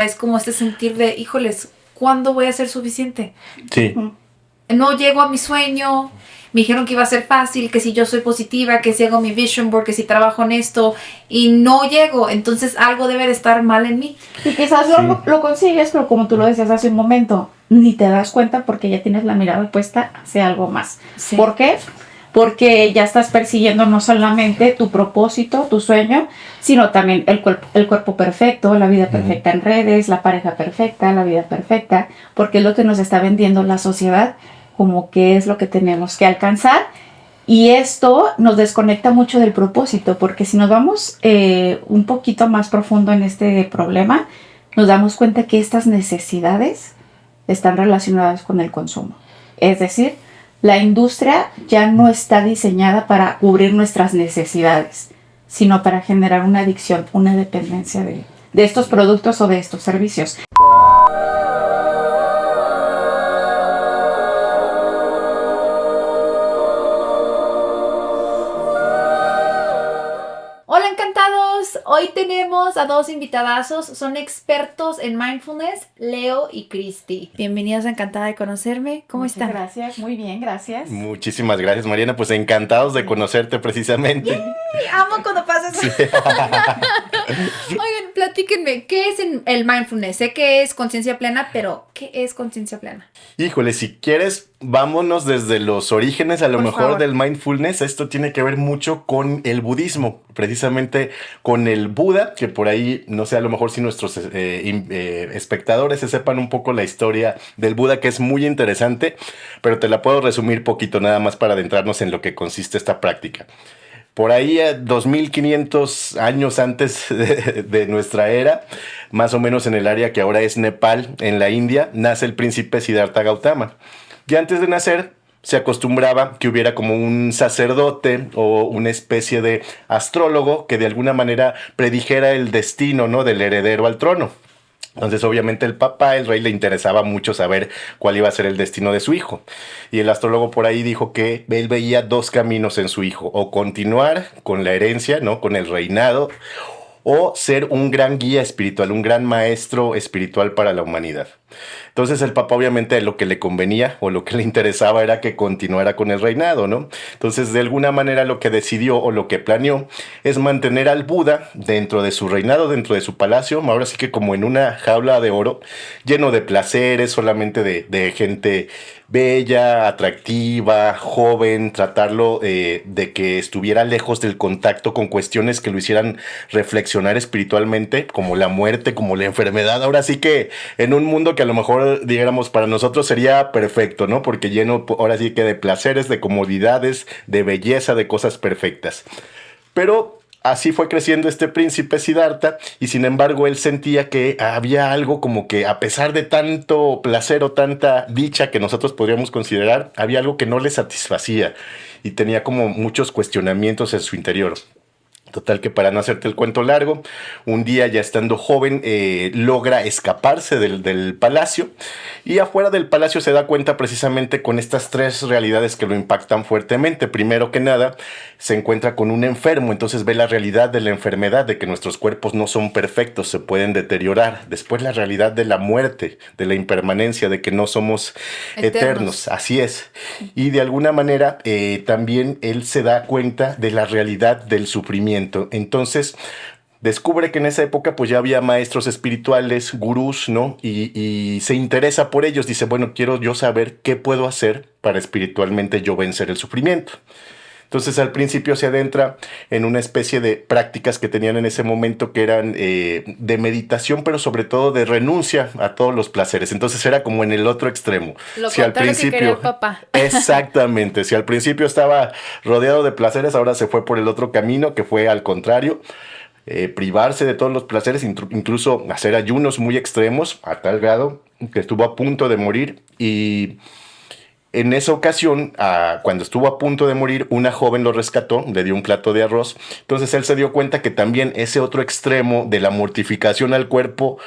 Es como este sentir de, híjoles, ¿cuándo voy a ser suficiente? Sí. No llego a mi sueño, me dijeron que iba a ser fácil, que si yo soy positiva, que si hago mi vision board, que si trabajo en esto, y no llego, entonces algo debe de estar mal en mí. Y quizás lo consigues, pero como tú lo decías hace un momento, ni te das cuenta porque ya tienes la mirada puesta hacia algo más. Sí. ¿Por qué? Porque ya estás persiguiendo no solamente tu propósito, tu sueño, sino también el cuerpo perfecto, la vida perfecta en redes, la pareja perfecta, la vida perfecta, porque es lo que nos está vendiendo la sociedad como que es lo que tenemos que alcanzar. Y esto nos desconecta mucho del propósito, porque si nos vamos un poquito más profundo en este problema, nos damos cuenta que estas necesidades están relacionadas con el consumo. Es decir, la industria ya no está diseñada para cubrir nuestras necesidades, sino para generar una adicción, una dependencia de estos productos o de estos servicios. Hola encantados, hoy tenemos a dos invitadazos, son expertos en mindfulness, Leo y Cristi. Bienvenidos, encantada de conocerme, ¿cómo Muchas están? Gracias, muy bien, gracias. Muchísimas gracias, Mariana. Pues encantados de conocerte precisamente. Yay, amo cuando pasa eso. Oigan, platíquenme, ¿qué es el mindfulness? Sé que es conciencia plena, pero ¿qué es conciencia plena? Híjole, si quieres, vámonos desde los orígenes, a lo Por mejor favor. del mindfulness. Esto tiene que ver mucho con el budismo, precisamente con el Buda, que por ahí, no sé, a lo mejor si nuestros espectadores se sepan un poco la historia del Buda, que es muy interesante, pero te la puedo resumir poquito nada más para adentrarnos en lo que consiste esta práctica. Por ahí, 2500 años antes de nuestra era, más o menos en el área que ahora es Nepal, en la India, nace el príncipe Siddhartha Gautama. Y antes de nacer, se acostumbraba que hubiera como un sacerdote o una especie de astrólogo que de alguna manera predijera el destino, ¿no?, del heredero al trono. Entonces, obviamente, el papá, el rey, le interesaba mucho saber cuál iba a ser el destino de su hijo. Y el astrólogo por ahí dijo que él veía dos caminos en su hijo: o continuar con la herencia, ¿no?, con el reinado, o ser un gran guía espiritual, un gran maestro espiritual para la humanidad. Entonces el papá, obviamente, lo que le convenía o lo que le interesaba era que continuara con el reinado, ¿no? Entonces, de alguna manera, lo que decidió o lo que planeó es mantener al Buda dentro de su reinado, dentro de su palacio, ahora sí que como en una jaula de oro, lleno de placeres, solamente de gente bella, atractiva, joven, tratarlo de que estuviera lejos del contacto con cuestiones que lo hicieran reflexionar espiritualmente, como la muerte, como la enfermedad. Ahora sí que en un mundo que a lo mejor, digamos, para nosotros sería perfecto, ¿no? Porque lleno, ahora sí que de placeres, de comodidades, de belleza, de cosas perfectas. Pero así fue creciendo este príncipe Siddhartha, y sin embargo él sentía que había algo como que, a pesar de tanto placer o tanta dicha que nosotros podríamos considerar, había algo que no le satisfacía y tenía como muchos cuestionamientos en su interior. Total que, para no hacerte el cuento largo, un día, ya estando joven, logra escaparse del palacio, y afuera del palacio se da cuenta precisamente con estas tres realidades que lo impactan fuertemente. Primero que nada, se encuentra con un enfermo, entonces ve la realidad de la enfermedad, de que nuestros cuerpos no son perfectos, se pueden deteriorar. Después, la realidad de la muerte, de la impermanencia, de que no somos eternos. Así es. Y de alguna manera también él se da cuenta de la realidad del sufrimiento. Entonces descubre que en esa época pues ya había maestros espirituales, gurús, ¿no? Y se interesa por ellos. Dice, bueno, quiero yo saber qué puedo hacer para espiritualmente yo vencer el sufrimiento. Entonces, al principio se adentra en una especie de prácticas que tenían en ese momento, que eran de meditación, pero sobre todo de renuncia a todos los placeres. Entonces era como en el otro extremo. Lo Si al contrario que quería el principio, papá. exactamente, si al principio estaba rodeado de placeres, ahora se fue por el otro camino, que fue al contrario. Privarse de todos los placeres, incluso hacer ayunos muy extremos, a tal grado que estuvo a punto de morir. Y en esa ocasión, cuando estuvo a punto de morir, una joven lo rescató, le dio un plato de arroz. Entonces él se dio cuenta que también ese otro extremo de la mortificación al cuerpo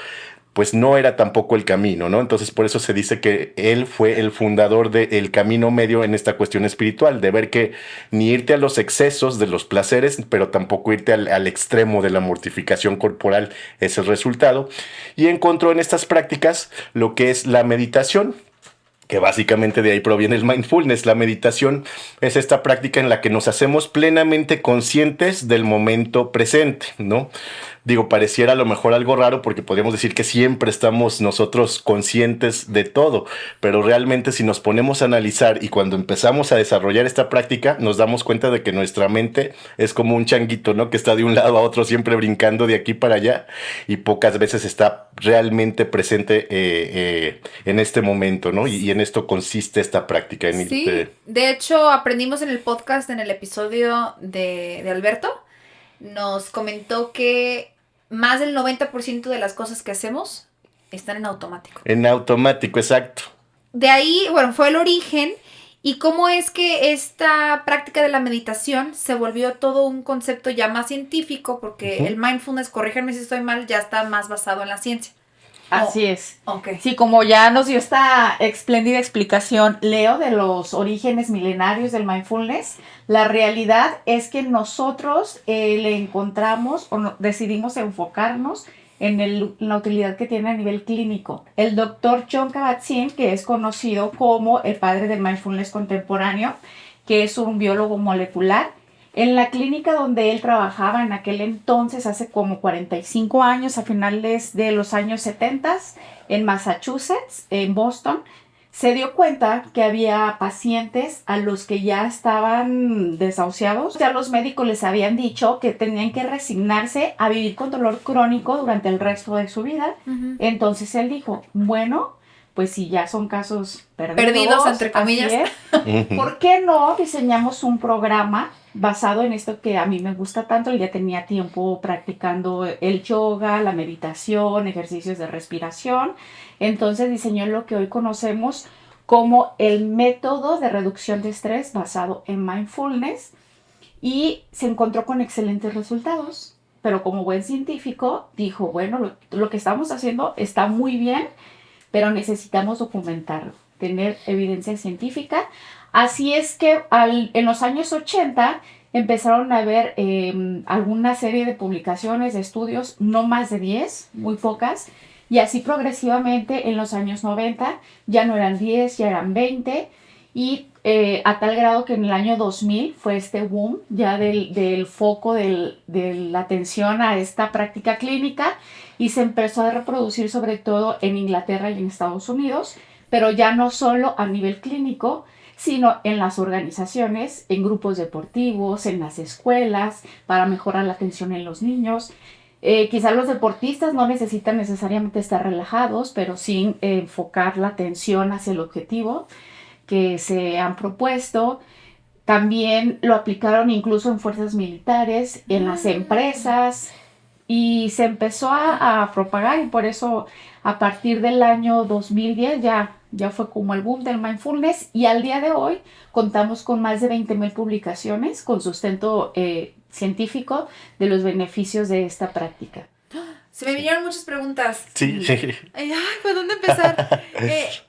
pues no era tampoco el camino, ¿no? Entonces por eso se dice que él fue el fundador del camino medio en esta cuestión espiritual, de ver que ni irte a los excesos de los placeres, pero tampoco irte al extremo de la mortificación corporal es el resultado. Y encontró en estas prácticas lo que es la meditación, que básicamente de ahí proviene el mindfulness. La meditación es esta práctica en la que nos hacemos plenamente conscientes del momento presente, ¿no? Digo, pareciera a lo mejor algo raro porque podríamos decir que siempre estamos nosotros conscientes de todo, pero realmente si nos ponemos a analizar y cuando empezamos a desarrollar esta práctica, nos damos cuenta de que nuestra mente es como un changuito, ¿no? Que está de un lado a otro siempre brincando de aquí para allá y pocas veces está realmente presente en este momento, ¿no? Y en esto consiste esta práctica. Sí, de hecho aprendimos en el podcast, en el episodio de Alberto, nos comentó que más del 90% de las cosas que hacemos están en automático. En automático, exacto. De ahí, bueno, fue el origen y cómo es que esta práctica de la meditación se volvió todo un concepto ya más científico, porque el mindfulness, corríjanme si estoy mal, ya está más basado en la ciencia. Así es. Okay. Sí, como ya nos dio esta espléndida explicación, Leo, de los orígenes milenarios del mindfulness, la realidad es que nosotros le encontramos o decidimos enfocarnos en la utilidad que tiene a nivel clínico. El doctor Jon Kabat-Zinn, que es conocido como el padre del mindfulness contemporáneo, que es un biólogo molecular, en la clínica donde él trabajaba en aquel entonces, hace como 45 años, a finales de los años 70, en Massachusetts, en Boston, se dio cuenta que había pacientes a los que ya estaban desahuciados. Ya los médicos les habían dicho que tenían que resignarse a vivir con dolor crónico durante el resto de su vida. Entonces él dijo, bueno, pues si ya son casos perdidos entre comillas, ¿por qué no diseñamos un programa basado en esto que a mí me gusta tanto? Él ya tenía tiempo practicando el yoga, la meditación, ejercicios de respiración. Entonces diseñó lo que hoy conocemos como el método de reducción de estrés basado en mindfulness y se encontró con excelentes resultados. Pero como buen científico dijo, bueno, lo que estamos haciendo está muy bien, pero necesitamos documentarlo, tener evidencia científica. Así es que en los años 80 empezaron a haber alguna serie de publicaciones, de estudios, no más de 10, muy pocas, y así progresivamente en los años 90 ya no eran 10, ya eran 20, y a tal grado que en el año 2000 fue este boom ya del foco de la atención a esta práctica clínica y se empezó a reproducir sobre todo en Inglaterra y en Estados Unidos, pero ya no solo a nivel clínico, sino en las organizaciones, en grupos deportivos, en las escuelas, para mejorar la atención en los niños. Quizás los deportistas no necesitan necesariamente estar relajados, pero sí enfocar la atención hacia el objetivo que se han propuesto. También lo aplicaron incluso en fuerzas militares, en las empresas, y se empezó a propagar, y por eso a partir del año 2010 ya fue como el boom del mindfulness, y al día de hoy contamos con más de 20,000 publicaciones con sustento científico de los beneficios de esta práctica. Se me vinieron muchas preguntas. Sí. Ay, ¿por dónde empezar?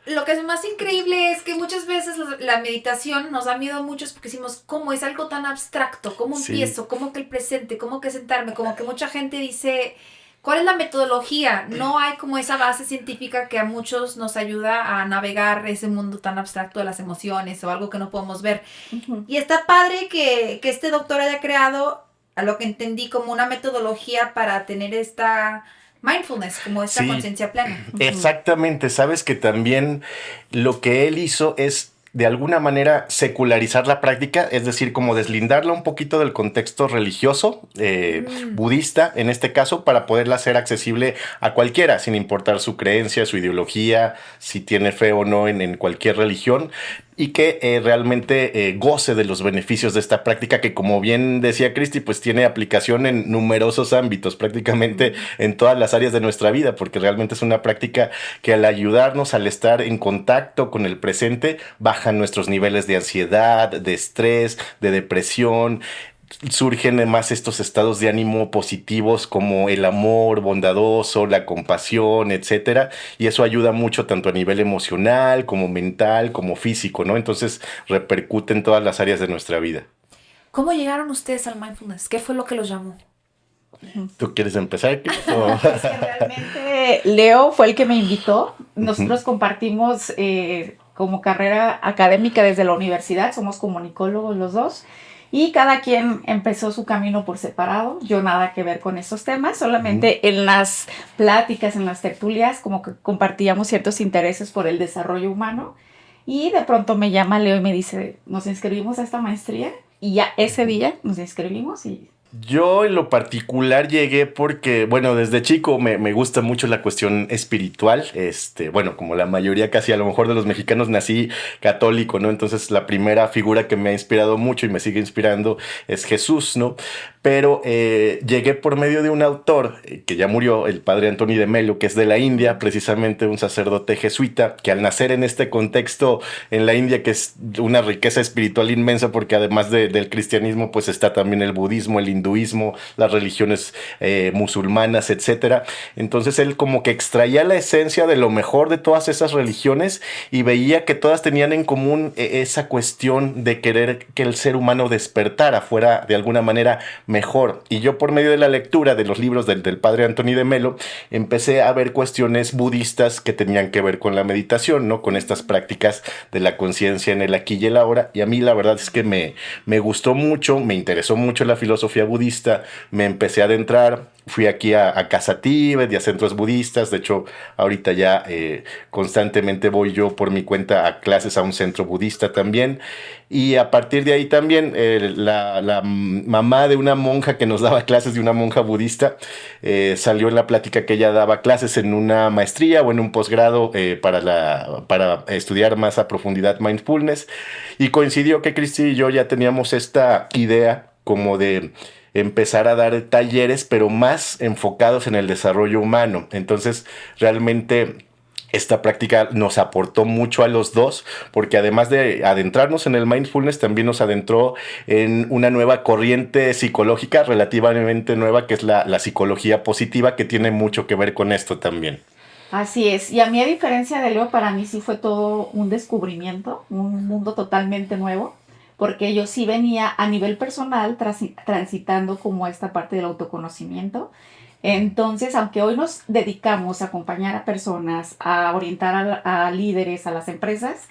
Lo que es más increíble es que muchas veces la meditación nos da miedo a muchos porque decimos, ¿cómo es algo tan abstracto? ¿Cómo empiezo? ¿Cómo que el presente? ¿Cómo que sentarme? Como que mucha gente dice, ¿cuál es la metodología? No hay como esa base científica que a muchos nos ayuda a navegar ese mundo tan abstracto de las emociones o algo que no podemos ver. Y está padre que este doctor haya creado, a lo que entendí, como una metodología para tener esta mindfulness, como esta conciencia plena. Exactamente, sabes que también lo que él hizo es de alguna manera secularizar la práctica, es decir, como deslindarla un poquito del contexto religioso, budista en este caso, para poderla hacer accesible a cualquiera, sin importar su creencia, su ideología, si tiene fe o no en cualquier religión, y que realmente goce de los beneficios de esta práctica que, como bien decía Cristi, pues tiene aplicación en numerosos ámbitos, prácticamente en todas las áreas de nuestra vida, porque realmente es una práctica que al ayudarnos al estar en contacto con el presente, bajan nuestros niveles de ansiedad, de estrés, de depresión. surgen más estos estados de ánimo positivos como el amor bondadoso, la compasión, etcétera, y eso ayuda mucho tanto a nivel emocional como mental como físico, ¿no? Entonces repercute en todas las áreas de nuestra vida. ¿Cómo llegaron ustedes al mindfulness? ¿Qué fue lo que los llamó? ¿Tú quieres empezar? Es que realmente Leo fue el que me invitó. Nosotros compartimos como carrera académica desde la universidad, somos comunicólogos los dos. Y cada quien empezó su camino por separado. Yo nada que ver con esos temas, solamente en las pláticas, en las tertulias, como que compartíamos ciertos intereses por el desarrollo humano. Y de pronto me llama Leo y me dice, nos inscribimos a esta maestría. Y ya ese día nos inscribimos y... Yo en lo particular llegué porque, bueno, desde chico me gusta mucho la cuestión espiritual. Bueno, como la mayoría casi a lo mejor de los mexicanos nací católico, ¿no? Entonces la primera figura que me ha inspirado mucho y me sigue inspirando es Jesús, ¿no? Pero llegué por medio de un autor que ya murió, el padre Antoni de Melo, que es de la India, precisamente un sacerdote jesuita, que al nacer en este contexto en la India, que es una riqueza espiritual inmensa, porque además del cristianismo, pues está también el budismo, el hinduismo, las religiones musulmanas, etcétera. Entonces él como que extraía la esencia de lo mejor de todas esas religiones y veía que todas tenían en común esa cuestión de querer que el ser humano despertara, fuera de alguna manera mejor. Y yo por medio de la lectura de los libros del padre Antoni de Melo, empecé a ver cuestiones budistas que tenían que ver con la meditación, ¿no? Con estas prácticas de la conciencia en el aquí y el ahora. Y a mí la verdad es que me gustó mucho, me interesó mucho la filosofía budista, me empecé a adentrar. Fui aquí a Casa Tíbet y a centros budistas. De hecho, ahorita ya constantemente voy yo por mi cuenta a clases a un centro budista también. Y a partir de ahí también la mamá de una monja que nos daba clases, de una monja budista, salió en la plática que ella daba clases en una maestría o en un posgrado para estudiar más a profundidad mindfulness. Y coincidió que Cristi y yo ya teníamos esta idea como de empezar a dar talleres, pero más enfocados en el desarrollo humano. Entonces, realmente esta práctica nos aportó mucho a los dos, porque además de adentrarnos en el mindfulness, también nos adentró en una nueva corriente psicológica relativamente nueva, que es la psicología positiva, que tiene mucho que ver con esto también. Así es, y a mí a diferencia de Leo, para mí sí fue todo un descubrimiento, un mundo totalmente nuevo, porque yo sí venía a nivel personal transitando como esta parte del autoconocimiento. Entonces, aunque hoy nos dedicamos a acompañar a personas, a orientar a líderes, a las empresas,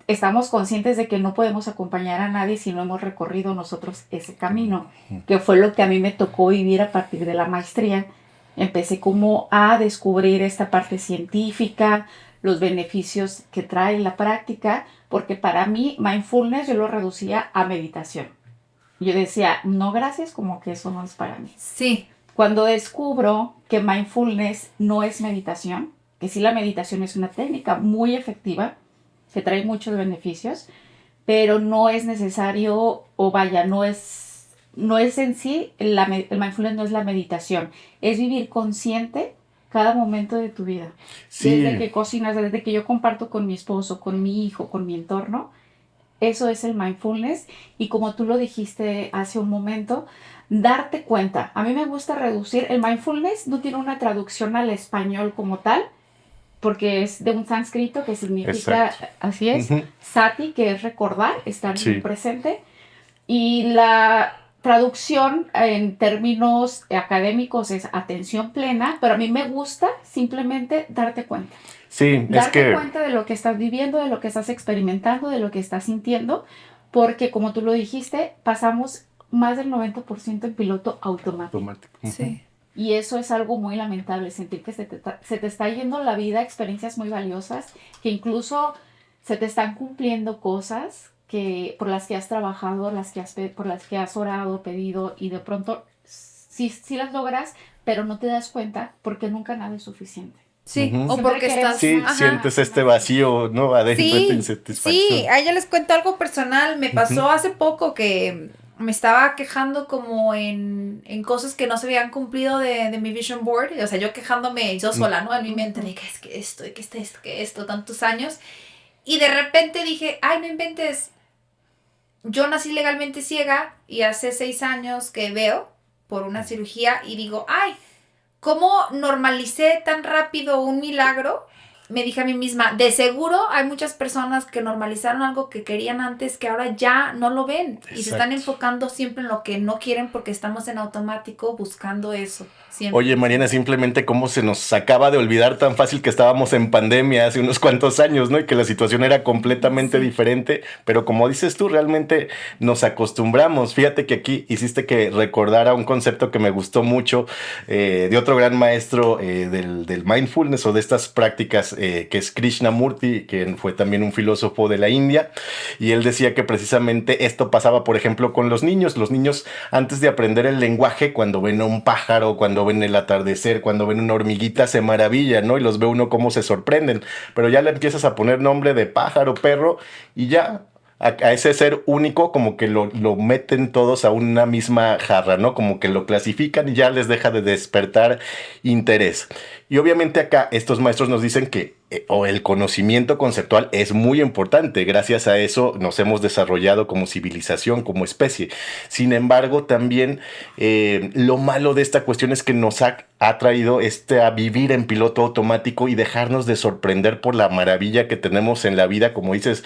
estamos conscientes de que no podemos acompañar a nadie si no hemos recorrido nosotros ese camino, que fue lo que a mí me tocó vivir a partir de la maestría. Empecé como a descubrir esta parte científica, los beneficios que trae la práctica, porque para mí mindfulness yo lo reducía a meditación. Yo decía, no gracias, como que eso no es para mí. Sí. Cuando descubro que mindfulness no es meditación, que sí la meditación es una técnica muy efectiva, que trae muchos beneficios, pero no es necesario, o vaya, no es en sí, el mindfulness no es la meditación, es vivir consciente cada momento de tu vida. Sí. Desde que cocinas, desde que yo comparto con mi esposo, con mi hijo, con mi entorno, eso es el mindfulness. Y como tú lo dijiste hace un momento, darte cuenta. A mí me gusta reducir, el mindfulness no tiene una traducción al español como tal, porque es de un sánscrito que significa, exacto, así es, sati, que es recordar, estar en el presente. Y la traducción en términos académicos es atención plena, pero a mí me gusta simplemente darte cuenta. Sí, darte cuenta de lo que estás viviendo, de lo que estás experimentando, de lo que estás sintiendo, porque como tú lo dijiste, pasamos más del 90% en piloto automático. Sí. Y eso es algo muy lamentable, sentir que se te está yendo la vida, experiencias muy valiosas, que incluso se te están cumpliendo cosas por las que has trabajado, por las que has orado, pedido, y de pronto sí las logras, pero no te das cuenta porque nunca nada es suficiente. Sí, o porque estás... Sí, sientes este vacío, ¿no? Adentro de insatisfacción. Sí, a ella les cuento algo personal. Me pasó hace poco que me estaba quejando como en cosas que no se habían cumplido de mi vision board. O sea, yo quejándome yo sola, ¿no? En mi mente de que es que esto, y que esto, tantos años. Y de repente dije, ay, no inventes. yo nací legalmente ciega y hace 6 años que veo por una cirugía y digo, ay, ¿cómo normalicé tan rápido un milagro? Me dije a mí misma, de seguro hay muchas personas que normalizaron algo que querían antes que ahora ya no lo ven. Y se están enfocando siempre en lo que no quieren porque estamos en automático buscando eso. Siempre. Oye, Mariana, simplemente cómo se nos acaba de olvidar tan fácil que estábamos en pandemia hace unos cuantos años, ¿no? Y que la situación era completamente diferente, pero como dices tú, realmente nos acostumbramos. Fíjate que aquí hiciste que recordara un concepto que me gustó mucho de otro gran maestro del mindfulness o de estas prácticas que es Krishnamurti, que fue también un filósofo de la India, y él decía que precisamente esto pasaba, por ejemplo, con los niños. Los niños, antes de aprender el lenguaje, cuando ven a un pájaro, cuando ven el atardecer, cuando ven una hormiguita, se maravillan, ¿no? Y los ve uno cómo se sorprenden. Pero ya le empiezas a poner nombre de pájaro, perro, y ya a ese ser único como que lo meten todos a una misma jarra, ¿no? Como que lo clasifican y ya les deja de despertar interés. Y obviamente acá estos maestros nos dicen que el conocimiento conceptual es muy importante. Gracias a eso nos hemos desarrollado como civilización, como especie. Sin embargo, también lo malo de esta cuestión es que nos ha traído a vivir en piloto automático y dejarnos de sorprender por la maravilla que tenemos en la vida, como dices,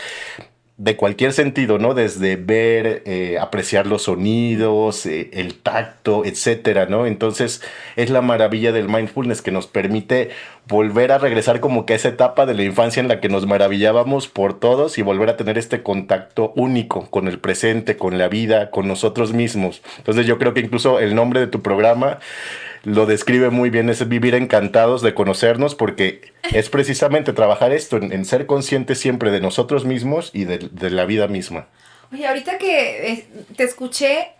de cualquier sentido, ¿no? Desde ver, apreciar los sonidos, el tacto, etcétera, ¿no? Entonces, es la maravilla del mindfulness que nos permite volver a regresar como que a esa etapa de la infancia en la que nos maravillábamos por todos y volver a tener este contacto único con el presente, con la vida, con nosotros mismos. Entonces, yo creo que incluso el nombre de tu programa lo describe muy bien, es vivir encantados de conocernos, porque es precisamente trabajar esto, en ser conscientes siempre de nosotros mismos y de la vida misma. Oye, ahorita que te escuché,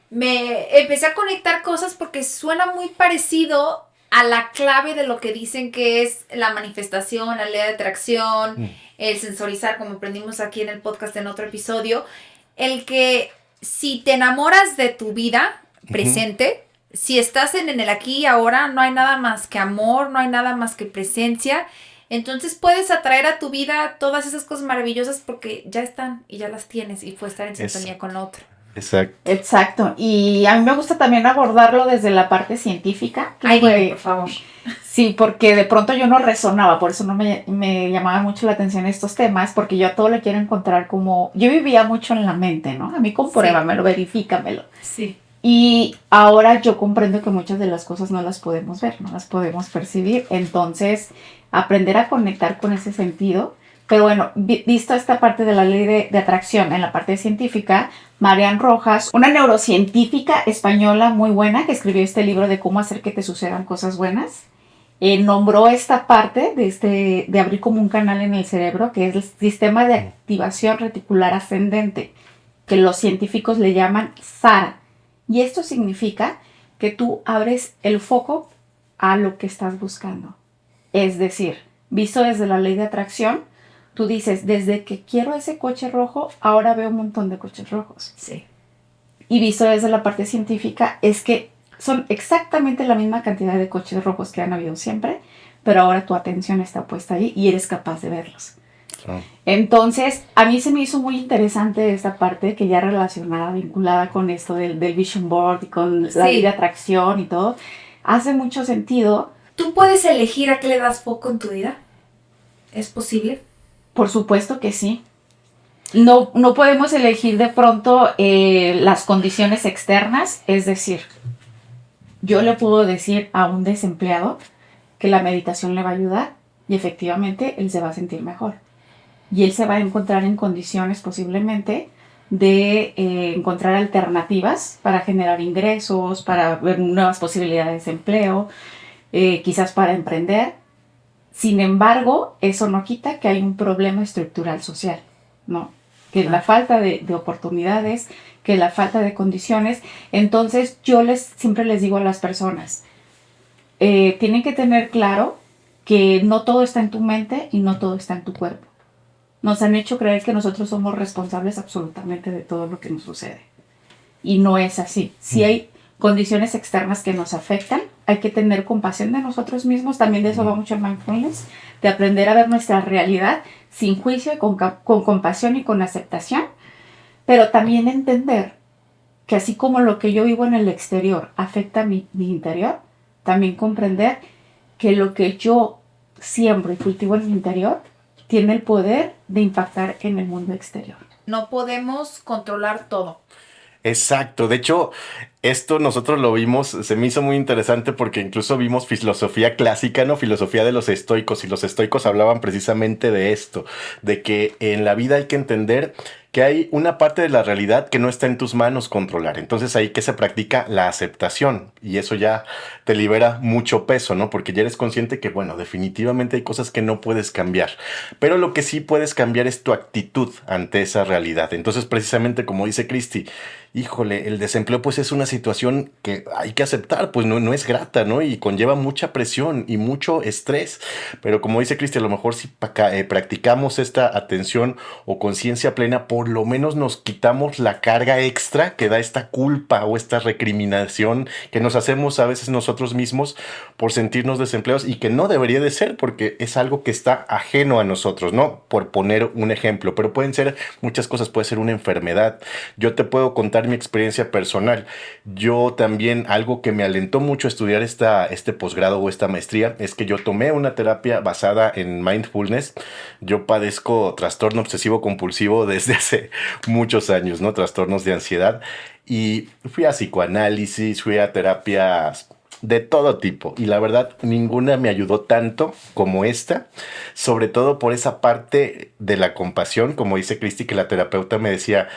me empecé a conectar cosas porque suena muy parecido a la clave de lo que dicen que es la manifestación, la ley de atracción, el sensorizar, como aprendimos aquí en el podcast en otro episodio, el que si te enamoras de tu vida presente, si estás en el aquí y ahora, no hay nada más que amor, no hay nada más que presencia. Entonces puedes atraer a tu vida todas esas cosas maravillosas porque ya están y ya las tienes y puedes estar en sintonía con la otra. Exacto. Exacto. Y a mí me gusta también abordarlo desde la parte científica. Ay, dime, por favor. Sí, porque de pronto yo no resonaba, por eso no me llamaba mucho la atención estos temas, porque yo a todo le quiero encontrar como... Yo vivía mucho en la mente, ¿no? A mí compruébamelo, verifícamelo. Sí. Y ahora yo comprendo que muchas de las cosas no las podemos ver, no las podemos percibir. Entonces, aprender a conectar con ese sentido. Pero bueno, visto esta parte de la ley de atracción en la parte científica, Marian Rojas, una neurocientífica española muy buena que escribió este libro de cómo hacer que te sucedan cosas buenas, nombró esta parte de abrir como un canal en el cerebro, que es el sistema de activación reticular ascendente, que los científicos le llaman SARA. Y esto significa que tú abres el foco a lo que estás buscando. Es decir, visto desde la ley de atracción, tú dices, desde que quiero ese coche rojo, ahora veo un montón de coches rojos. Sí. Y visto desde la parte científica, es que son exactamente la misma cantidad de coches rojos que han habido siempre, pero ahora tu atención está puesta ahí y eres capaz de verlos. Entonces, a mí se me hizo muy interesante esta parte que ya relacionada, vinculada con esto del vision board y con la ley de atracción y todo. Hace mucho sentido. ¿Tú puedes elegir a qué le das foco en tu vida? ¿Es posible? Por supuesto que sí. No podemos elegir de pronto las condiciones externas. Es decir, yo le puedo decir a un desempleado que la meditación le va a ayudar y efectivamente él se va a sentir mejor. Y él se va a encontrar en condiciones posiblemente de encontrar alternativas para generar ingresos, para ver nuevas posibilidades de empleo, quizás para emprender. Sin embargo, eso no quita que hay un problema estructural social, ¿no? Que es la falta de oportunidades, que es la falta de condiciones. Entonces, yo siempre les digo a las personas, tienen que tener claro que no todo está en tu mente y no todo está en tu cuerpo. Nos han hecho creer que nosotros somos responsables absolutamente de todo lo que nos sucede. Y no es así. Si hay condiciones externas que nos afectan, hay que tener compasión de nosotros mismos. También de eso va mucho el mindfulness, de aprender a ver nuestra realidad sin juicio, con compasión y con aceptación. pero también entender que así como lo que yo vivo en el exterior afecta mi interior, también comprender que lo que yo siembro y cultivo en mi interior tiene el poder de impactar en el mundo exterior. No podemos controlar todo. Exacto, de hecho, esto nosotros lo vimos, se me hizo muy interesante porque incluso vimos filosofía clásica, ¿no? Filosofía de los estoicos, y los estoicos hablaban precisamente de esto, de que en la vida hay que entender que hay una parte de la realidad que no está en tus manos controlar. Entonces ahí que se practica la aceptación, y eso ya te libera mucho peso, ¿no? Porque ya eres consciente que, bueno, definitivamente hay cosas que no puedes cambiar, pero lo que sí puedes cambiar es tu actitud ante esa realidad. Entonces, precisamente como dice Cristi, híjole, el desempleo pues es una situación que hay que aceptar, pues no es grata, ¿no? Y conlleva mucha presión y mucho estrés. Pero como dice Cristi, a lo mejor si practicamos esta atención o conciencia plena, por lo menos nos quitamos la carga extra que da esta culpa o esta recriminación que nos hacemos a veces nosotros mismos por sentirnos desempleados, y que no debería de ser, porque es algo que está ajeno a nosotros, ¿no? Por poner un ejemplo, pero pueden ser muchas cosas, puede ser una enfermedad. Yo te puedo contar mi experiencia personal. Yo también, algo que me alentó mucho a estudiar este posgrado o esta maestría, es que yo tomé una terapia basada en mindfulness. Yo padezco trastorno obsesivo compulsivo desde hace muchos años, ¿no? Trastornos de ansiedad. Y fui a psicoanálisis, fui a terapias de todo tipo, y la verdad ninguna me ayudó tanto como esta, sobre todo por esa parte de la compasión, como dice Cristi, que la terapeuta me decía,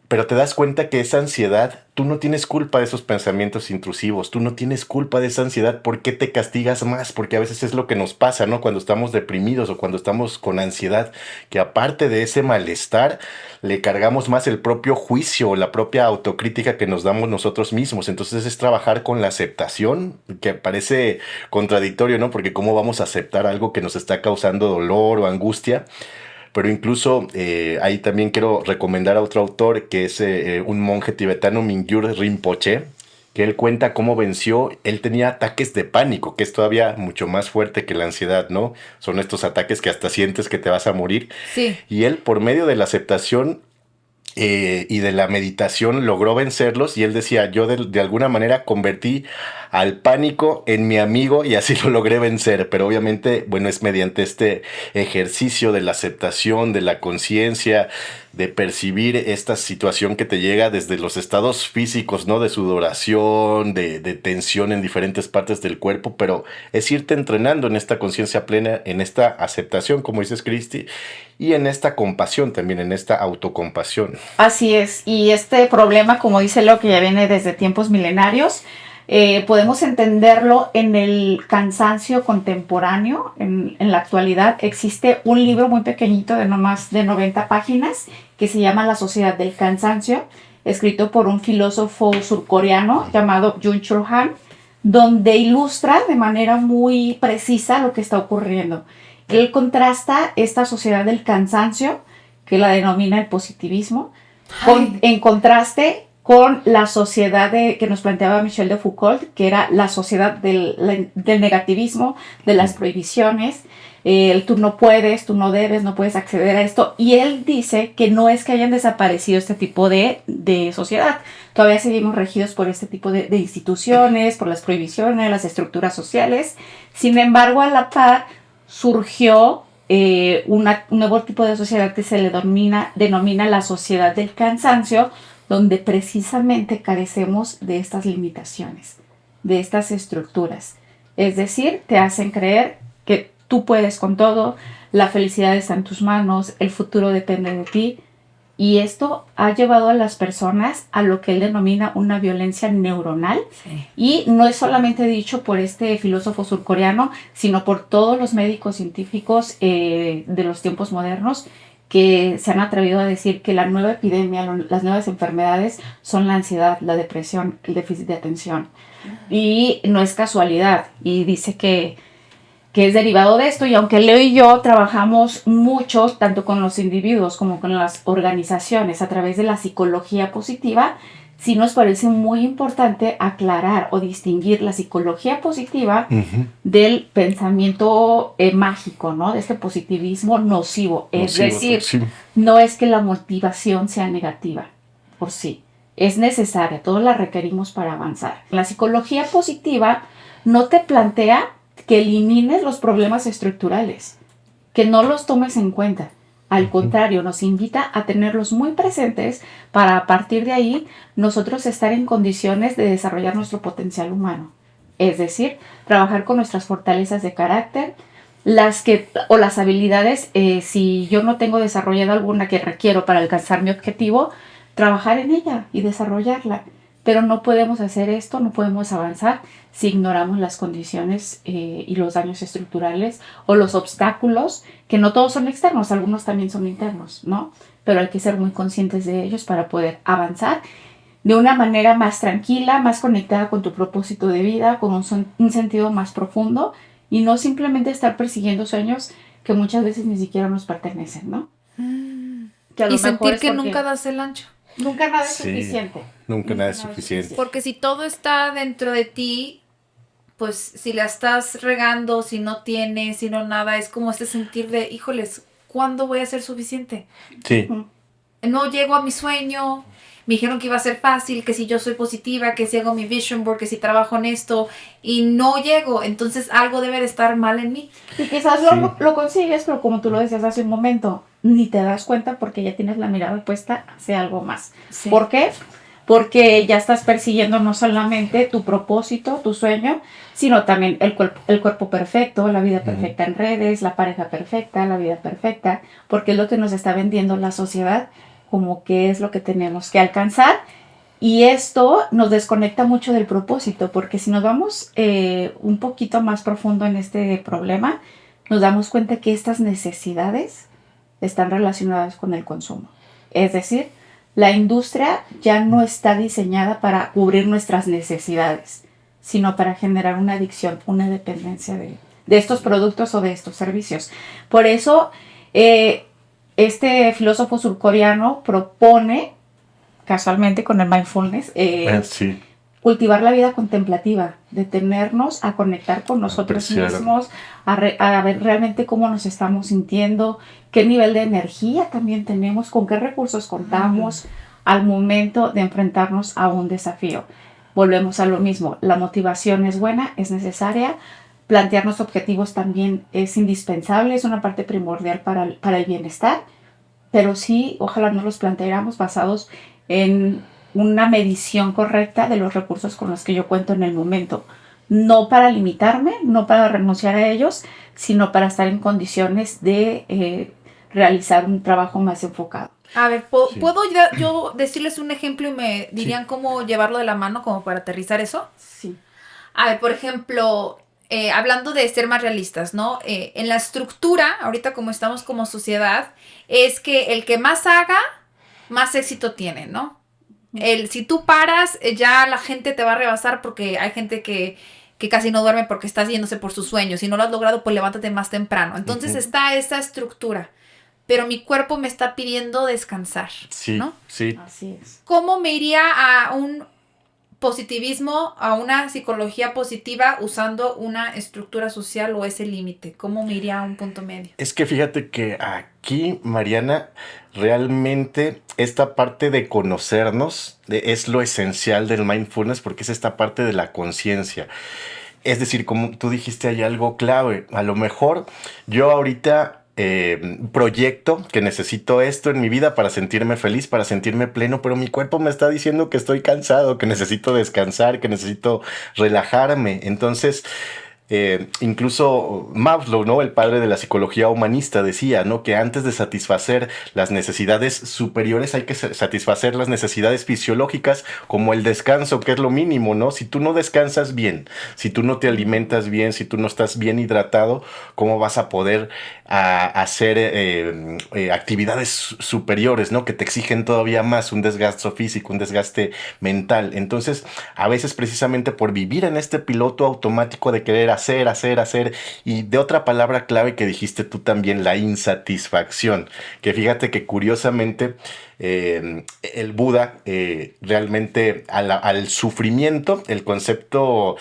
pero te das cuenta que esa ansiedad, tú no tienes culpa de esos pensamientos intrusivos, tú no tienes culpa de esa ansiedad. ¿Por qué te castigas más? Porque a veces es lo que nos pasa, ¿no? Cuando estamos deprimidos o cuando estamos con ansiedad, que aparte de ese malestar, le cargamos más el propio juicio o la propia autocrítica que nos damos nosotros mismos. Entonces es trabajar con la aceptación, que parece contradictorio, ¿no? Porque ¿cómo vamos a aceptar algo que nos está causando dolor o angustia? Pero incluso ahí también quiero recomendar a otro autor, que es un monje tibetano, Mingyur Rinpoche, que él cuenta cómo venció. Él tenía ataques de pánico, que es todavía mucho más fuerte que la ansiedad, ¿no? Son estos ataques que hasta sientes que te vas a morir. Sí. Y él, por medio de la aceptación y de la meditación, logró vencerlos. Y él decía, yo de alguna manera convertí al pánico en mi amigo, y así lo logré vencer. Pero obviamente, bueno, es mediante este ejercicio de la aceptación, de la conciencia, de percibir esta situación que te llega desde los estados físicos, ¿no? De sudoración, de tensión en diferentes partes del cuerpo, pero es irte entrenando en esta conciencia plena, en esta aceptación, como dices, Cristi, y en esta compasión también, en esta autocompasión. Así es, y este problema, como dice lo que ya viene desde tiempos milenarios, podemos entenderlo en el cansancio contemporáneo. En la actualidad existe un libro muy pequeñito de no más de 90 páginas que se llama La Sociedad del Cansancio, escrito por un filósofo surcoreano llamado Jung Chul Han, donde ilustra de manera muy precisa lo que está ocurriendo. Él contrasta esta sociedad del cansancio, que la denomina el positivismo, en contraste con la sociedad que nos planteaba Michel de Foucault, que era la sociedad del negativismo, de las prohibiciones. Tú no puedes, tú no debes, no puedes acceder a esto. Y él dice que no es que hayan desaparecido este tipo de sociedad. Todavía seguimos regidos por este tipo de instituciones, por las prohibiciones, las estructuras sociales. Sin embargo, a la par surgió un nuevo tipo de sociedad que se le denomina la sociedad del cansancio, donde precisamente carecemos de estas limitaciones, de estas estructuras. Es decir, te hacen creer que tú puedes con todo, la felicidad está en tus manos, el futuro depende de ti. Y esto ha llevado a las personas a lo que él denomina una violencia neuronal. Sí. Y no es solamente dicho por este filósofo surcoreano, sino por todos los médicos científicos de los tiempos modernos, que se han atrevido a decir que la nueva epidemia, las nuevas enfermedades son la ansiedad, la depresión, el déficit de atención. Y no es casualidad. Y dice que es derivado de esto, y aunque Leo y yo trabajamos mucho, tanto con los individuos como con las organizaciones, a través de la psicología positiva, sí nos parece muy importante aclarar o distinguir la psicología positiva del pensamiento mágico, ¿no? De este positivismo nocivo. Es decir, sí. no es que la motivación sea negativa por sí, es necesaria, todos la requerimos para avanzar. La psicología positiva no te plantea que elimines los problemas estructurales, que no los tomes en cuenta. Al contrario, nos invita a tenerlos muy presentes para a partir de ahí nosotros estar en condiciones de desarrollar nuestro potencial humano. Es decir, trabajar con nuestras fortalezas de carácter, las habilidades, si yo no tengo desarrollada alguna que requiero para alcanzar mi objetivo, trabajar en ella y desarrollarla. Pero no podemos hacer esto, no podemos avanzar si ignoramos las condiciones y los daños estructurales o los obstáculos, que no todos son externos, algunos también son internos, ¿no? Pero hay que ser muy conscientes de ellos para poder avanzar de una manera más tranquila, más conectada con tu propósito de vida, con un sentido más profundo y no simplemente estar persiguiendo sueños que muchas veces ni siquiera nos pertenecen, ¿no? Y sentir que nunca das el ancho. Nunca nada es suficiente. Nunca nada es suficiente. Porque si todo está dentro de ti, pues si la estás regando, si no tienes, si no nada, es como este sentir de, híjoles, ¿cuándo voy a ser suficiente? Sí. No llego a mi sueño, me dijeron que iba a ser fácil, que si yo soy positiva, que si hago mi vision board, que si trabajo en esto, y no llego, entonces algo debe de estar mal en mí. Y quizás lo consigues, pero como tú lo decías hace un momento, ni te das cuenta porque ya tienes la mirada puesta hacia algo más. Sí. ¿Por qué? Porque ya estás persiguiendo no solamente tu propósito, tu sueño, sino también el cuerpo perfecto, la vida perfecta en redes, la pareja perfecta, la vida perfecta, porque es lo que nos está vendiendo la sociedad como que es lo que tenemos que alcanzar. Y esto nos desconecta mucho del propósito, porque si nos vamos un poquito más profundo en este problema, nos damos cuenta que estas necesidades están relacionadas con el consumo. Es decir, la industria ya no está diseñada para cubrir nuestras necesidades, sino para generar una adicción, una dependencia de estos productos o de estos servicios. Por eso, este filósofo surcoreano propone, casualmente con el mindfulness, cultivar la vida contemplativa, detenernos a conectar con nosotros mismos, a ver realmente cómo nos estamos sintiendo, qué nivel de energía también tenemos, con qué recursos contamos al momento de enfrentarnos a un desafío. Volvemos a lo mismo, la motivación es buena, es necesaria, plantearnos objetivos también es indispensable, es una parte primordial para el bienestar, pero sí, ojalá no los planteáramos basados en una medición correcta de los recursos con los que yo cuento en el momento. No para limitarme, no para renunciar a ellos, sino para estar en condiciones de realizar un trabajo más enfocado. A ver, ¿puedo yo decirles un ejemplo y me dirían cómo llevarlo de la mano como para aterrizar eso? Sí. A ver, por ejemplo, hablando de ser más realistas, ¿no? En la estructura, ahorita como estamos como sociedad, es que el que más haga, más éxito tiene, ¿no? Si tú paras, ya la gente te va a rebasar porque hay gente que casi no duerme porque está yéndose por sus sueños. Si no lo has logrado, pues levántate más temprano. Entonces está esa estructura. Pero mi cuerpo me está pidiendo descansar, ¿no? Sí. Así es. ¿Cómo me iría a un positivismo, a una psicología positiva usando una estructura social o ese límite? ¿Cómo me iría a un punto medio? Es que fíjate que aquí, Mariana, realmente esta parte de conocernos es lo esencial del mindfulness, porque es esta parte de la conciencia. Es decir, como tú dijiste, hay algo clave. A lo mejor yo ahorita proyecto que necesito esto en mi vida para sentirme feliz, para sentirme pleno, pero mi cuerpo me está diciendo que estoy cansado, que necesito descansar, que necesito relajarme. Entonces, incluso Maslow, ¿no? El padre de la psicología humanista, decía, ¿no? Que antes de satisfacer las necesidades superiores hay que satisfacer las necesidades fisiológicas, como el descanso, que es lo mínimo, ¿no? Si tú no descansas bien, si tú no te alimentas bien, si tú no estás bien hidratado, ¿cómo vas a poder hacer actividades superiores, ¿no? Que te exigen todavía más, un desgaste físico, un desgaste mental? Entonces, a veces precisamente por vivir en este piloto automático de querer hacer. Y de otra palabra clave que dijiste tú también, la insatisfacción. Que fíjate que curiosamente el Buda realmente al sufrimiento, el concepto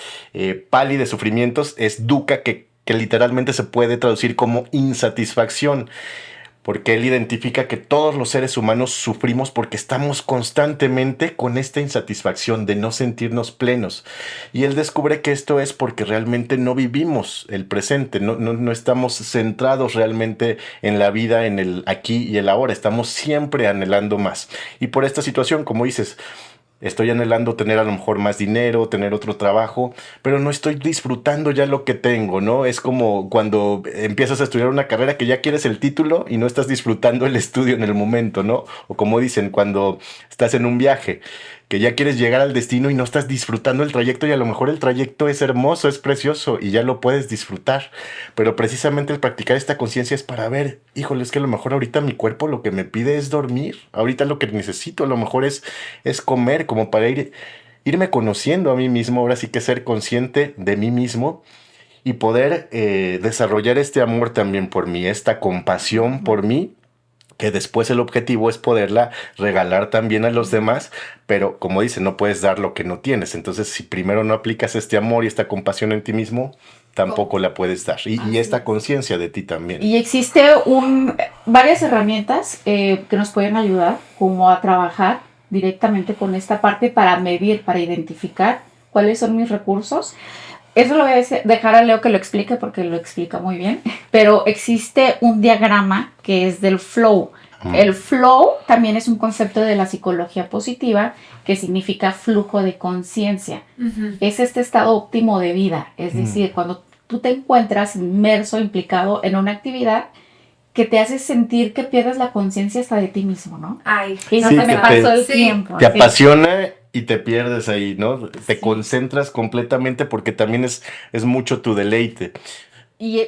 pali de sufrimientos es dukkha, que literalmente se puede traducir como insatisfacción. Porque él identifica que todos los seres humanos sufrimos porque estamos constantemente con esta insatisfacción de no sentirnos plenos. Y él descubre que esto es porque realmente no vivimos el presente, no estamos centrados realmente en la vida, en el aquí y el ahora, estamos siempre anhelando más. Y por esta situación, como dices, estoy anhelando tener a lo mejor más dinero, tener otro trabajo, pero no estoy disfrutando ya lo que tengo, ¿no? Es como cuando empiezas a estudiar una carrera que ya quieres el título y no estás disfrutando el estudio en el momento, ¿no? O como dicen, cuando estás en un viaje, que ya quieres llegar al destino y no estás disfrutando el trayecto, y a lo mejor el trayecto es hermoso, es precioso y ya lo puedes disfrutar. Pero precisamente el practicar esta conciencia es para ver, híjole, es que a lo mejor ahorita mi cuerpo lo que me pide es dormir. Ahorita lo que necesito a lo mejor es comer, como para irme conociendo a mí mismo. Ahora sí que ser consciente de mí mismo y poder desarrollar este amor también por mí, esta compasión por mí, que después el objetivo es poderla regalar también a los demás, pero como dice, no puedes dar lo que no tienes. Entonces, si primero no aplicas este amor y esta compasión en ti mismo, tampoco la puedes dar. Y esta conciencia de ti también. Y existe varias herramientas que nos pueden ayudar como a trabajar directamente con esta parte para medir, para identificar cuáles son mis recursos. Eso lo voy a dejar a Leo que lo explique porque lo explica muy bien, pero existe un diagrama que es del flow. El flow también es un concepto de la psicología positiva que significa flujo de conciencia. Es este estado óptimo de vida, es decir, cuando tú te encuentras inmerso, implicado en una actividad que te hace sentir que pierdes la conciencia hasta de ti mismo, ¿no? Ay, y no sí, se me pasó el tiempo. Te apasiona y te pierdes ahí, ¿no? Te concentras completamente porque también es mucho tu deleite. Y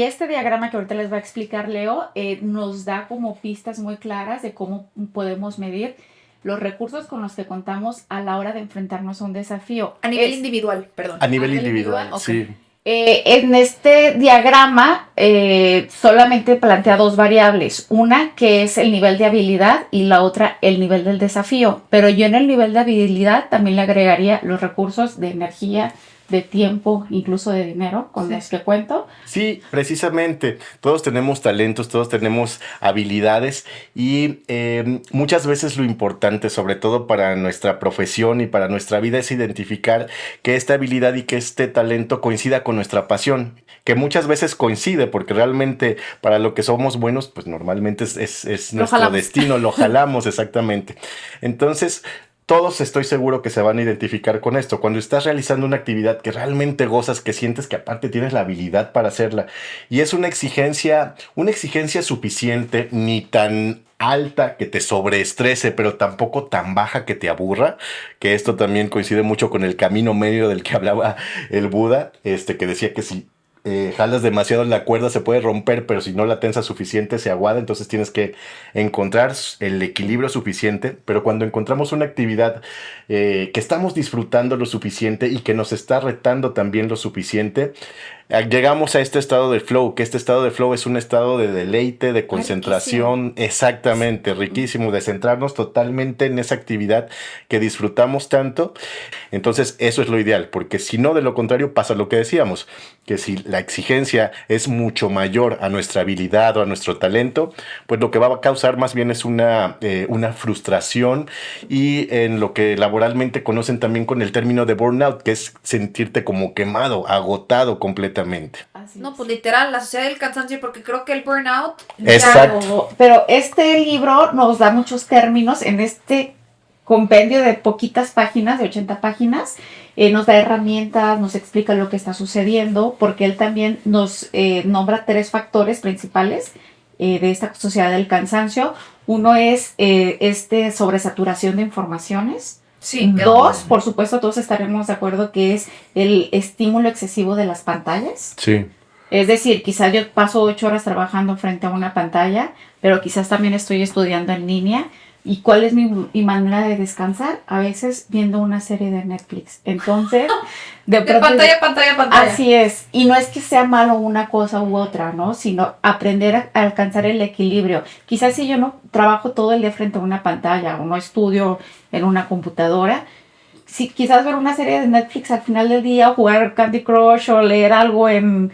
este diagrama que ahorita les va a explicar Leo nos da como pistas muy claras de cómo podemos medir los recursos con los que contamos a la hora de enfrentarnos a un desafío. A nivel individual, perdón. A nivel individual, okay. Sí. En este diagrama solamente plantea dos variables, una que es el nivel de habilidad y la otra el nivel del desafío, pero yo en el nivel de habilidad también le agregaría los recursos de energía, de tiempo, incluso de dinero con los que cuento. Sí, precisamente. Todos tenemos talentos, todos tenemos habilidades y muchas veces lo importante, sobre todo para nuestra profesión y para nuestra vida, es identificar que esta habilidad y que este talento coincida con nuestra pasión, que muchas veces coincide porque realmente para lo que somos buenos, pues normalmente es nuestro destino, lo jalamos exactamente. Entonces, todos estoy seguro que se van a identificar con esto. Cuando estás realizando una actividad que realmente gozas, que sientes que aparte tienes la habilidad para hacerla y es una exigencia suficiente, ni tan alta que te sobreestrese, pero tampoco tan baja que te aburra, que esto también coincide mucho con el camino medio del que hablaba el Buda, que decía que si jalas demasiado la cuerda se puede romper, pero si no la tensas suficiente se aguada, entonces tienes que encontrar el equilibrio suficiente. Pero cuando encontramos una actividad que estamos disfrutando lo suficiente y que nos está retando también lo suficiente, llegamos a este estado de flow, que este estado de flow es un estado de deleite, de concentración, exactamente, riquísimo, de centrarnos totalmente en esa actividad que disfrutamos tanto. Entonces eso es lo ideal, porque si no, de lo contrario pasa lo que decíamos, que si la exigencia es mucho mayor a nuestra habilidad o a nuestro talento, pues lo que va a causar más bien es una frustración y en lo que laboralmente conocen también con el término de burnout, que es sentirte como quemado, agotado completamente. No, pues literal, la sociedad del cansancio, porque creo que el burnout... Exacto. Pero este libro nos da muchos términos en este compendio de poquitas páginas, de 80 páginas, nos da herramientas, nos explica lo que está sucediendo, porque él también nos nombra 3 factores principales de esta sociedad del cansancio. Uno es sobresaturación de informaciones. Sí. 2, por supuesto, todos estaremos de acuerdo que es el estímulo excesivo de las pantallas. Sí. Es decir, quizás yo paso 8 horas trabajando frente a una pantalla, pero quizás también estoy estudiando en línea, ¿Y cuál es mi manera de descansar? A veces viendo una serie de Netflix. Entonces, de pantalla a pantalla a pantalla. Así es. Y no es que sea malo una cosa u otra, ¿no? Sino aprender a alcanzar el equilibrio. Quizás si yo no trabajo todo el día frente a una pantalla o no estudio en una computadora, si quizás ver una serie de Netflix al final del día, o jugar Candy Crush o leer algo en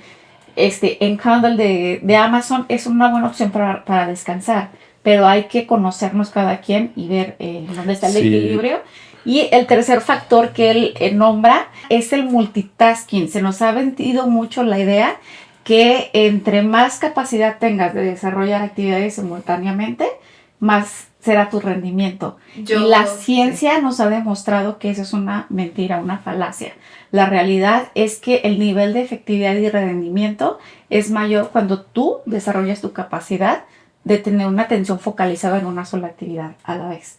Kindle de Amazon es una buena opción para descansar. Pero hay que conocernos cada quien y ver dónde está el equilibrio. Y el tercer factor que él nombra es el multitasking. Se nos ha vendido mucho la idea que entre más capacidad tengas de desarrollar actividades simultáneamente, más será tu rendimiento. Y la ciencia nos ha demostrado que eso es una mentira, una falacia. La realidad es que el nivel de efectividad y rendimiento es mayor cuando tú desarrollas tu capacidad de tener una atención focalizada en una sola actividad a la vez.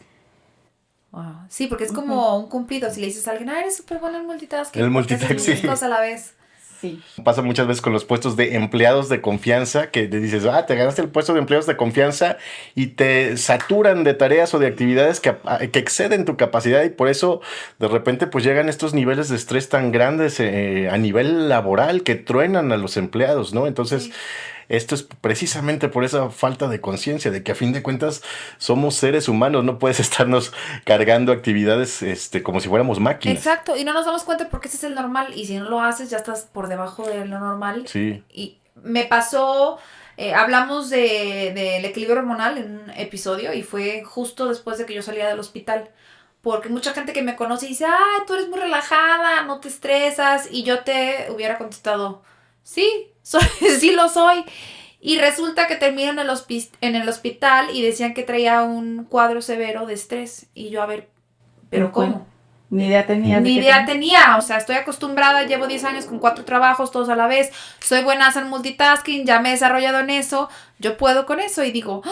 Wow. Sí, porque es como un cumplido. Si le dices a alguien, eres súper bueno en multitasking. El multitasking. Muchas cosas a la vez. Sí. Pasa muchas veces con los puestos de empleados de confianza, que te dices, te ganaste el puesto de empleados de confianza y te saturan de tareas o de actividades que exceden tu capacidad, y por eso de repente pues llegan estos niveles de estrés tan grandes a nivel laboral que truenan a los empleados, ¿no? Entonces... Sí. Esto es precisamente por esa falta de conciencia de que a fin de cuentas somos seres humanos, no puedes estarnos cargando actividades como si fuéramos máquinas. Exacto, y no nos damos cuenta porque ese es el normal, y si no lo haces ya estás por debajo de lo normal. Sí. Y me pasó, hablamos del equilibrio hormonal en un episodio y fue justo después de que yo salía del hospital. Porque mucha gente que me conoce dice, tú eres muy relajada, no te estresas, y yo te hubiera contestado, sí lo soy. Y resulta que termino en el hospital y decían que traía un cuadro severo de estrés. Y yo, a ver, ¿pero cómo? Ni idea tenía. Ni idea tenía. O sea, estoy acostumbrada, llevo 10 años con 4 trabajos, todos a la vez. Soy buena en multitasking, ya me he desarrollado en eso. Yo puedo con eso. Y digo,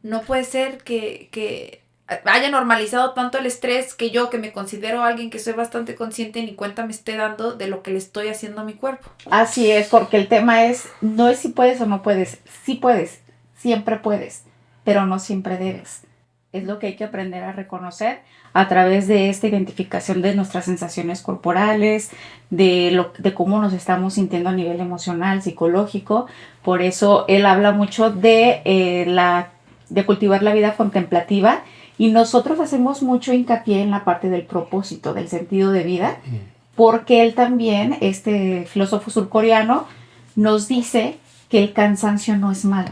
no puede ser que haya normalizado tanto el estrés que yo, que me considero alguien que soy bastante consciente, ni cuenta me esté dando de lo que le estoy haciendo a mi cuerpo. Así es, porque el tema no es si puedes o no puedes. Sí puedes, siempre puedes, pero no siempre debes. Es lo que hay que aprender a reconocer a través de esta identificación de nuestras sensaciones corporales, de cómo nos estamos sintiendo a nivel emocional, psicológico. Por eso él habla mucho de cultivar la vida contemplativa. Y nosotros hacemos mucho hincapié en la parte del propósito, del sentido de vida, porque él también, este filósofo surcoreano, nos dice que el cansancio no es malo.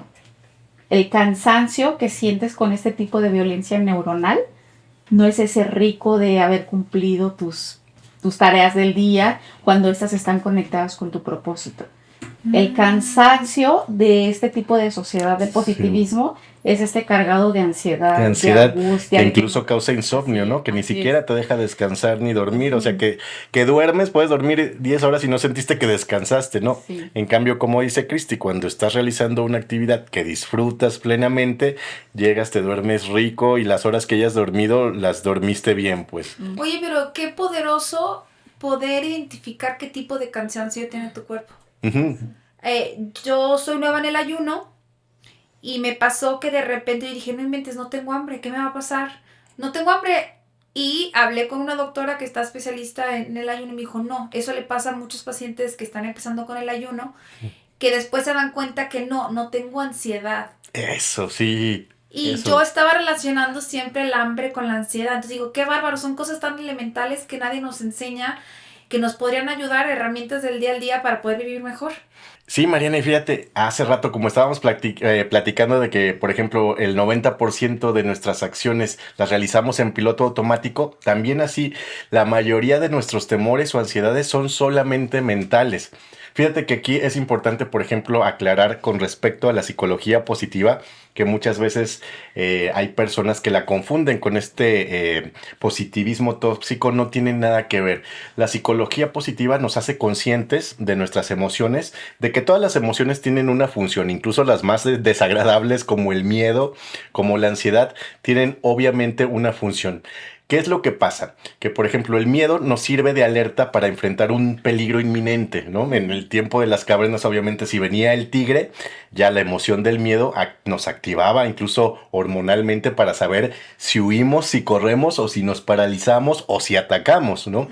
El cansancio que sientes con este tipo de violencia neuronal no es ese rico de haber cumplido tus tareas del día cuando estas están conectadas con tu propósito. El cansancio de este tipo de sociedad de positivismo es cargado de ansiedad, de angustia. Que incluso causa insomnio, ¿no? Que ni siquiera te deja descansar ni dormir. O sea, que duermes, puedes dormir 10 horas y no sentiste que descansaste, ¿no? Sí. En cambio, como dice Cristi, cuando estás realizando una actividad que disfrutas plenamente, llegas, te duermes rico y las horas que hayas dormido, las dormiste bien, pues. Oye, pero qué poderoso poder identificar qué tipo de cansancio tiene tu cuerpo. Uh-huh. Yo soy nueva en el ayuno y me pasó que de repente yo dije, no inventes, no tengo hambre, ¿qué me va a pasar? No tengo hambre. Y hablé con una doctora que está especialista en el ayuno y me dijo, no, eso le pasa a muchos pacientes que están empezando con el ayuno, que después se dan cuenta que no tengo ansiedad. Eso, sí. Y yo estaba relacionando siempre el hambre con la ansiedad. Entonces digo, qué bárbaro, son cosas tan elementales que nadie nos enseña, que nos podrían ayudar, herramientas del día al día para poder vivir mejor. Sí, Mariana, y fíjate, hace rato como estábamos platicando de que, por ejemplo, el 90% de nuestras acciones las realizamos en piloto automático, también así la mayoría de nuestros temores o ansiedades son solamente mentales. Fíjate que aquí es importante, por ejemplo, aclarar con respecto a la psicología positiva, que muchas veces hay personas que la confunden con este positivismo tóxico. No tiene nada que ver. La psicología positiva nos hace conscientes de nuestras emociones, de que todas las emociones tienen una función, incluso las más desagradables como el miedo, como la ansiedad, tienen obviamente una función. ¿Qué es lo que pasa? Que, por ejemplo, el miedo nos sirve de alerta para enfrentar un peligro inminente, ¿no? En el tiempo de las cavernas, obviamente, si venía el tigre, ya la emoción del miedo nos activaba, incluso hormonalmente, para saber si huimos, si corremos, o si nos paralizamos, o si atacamos, ¿no?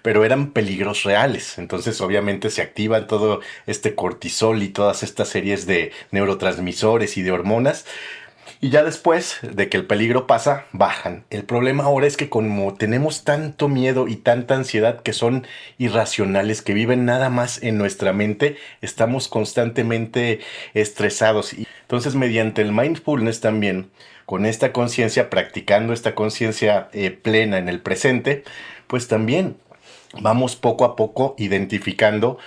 Pero eran peligros reales. Entonces, obviamente, se activan todo este cortisol y todas estas series de neurotransmisores y de hormonas. Y ya después de que el peligro pasa, bajan. El problema ahora es que como tenemos tanto miedo y tanta ansiedad que son irracionales, que viven nada más en nuestra mente, estamos constantemente estresados. Y entonces, mediante el mindfulness también, con esta conciencia, practicando esta conciencia plena en el presente, pues también vamos poco a poco identificando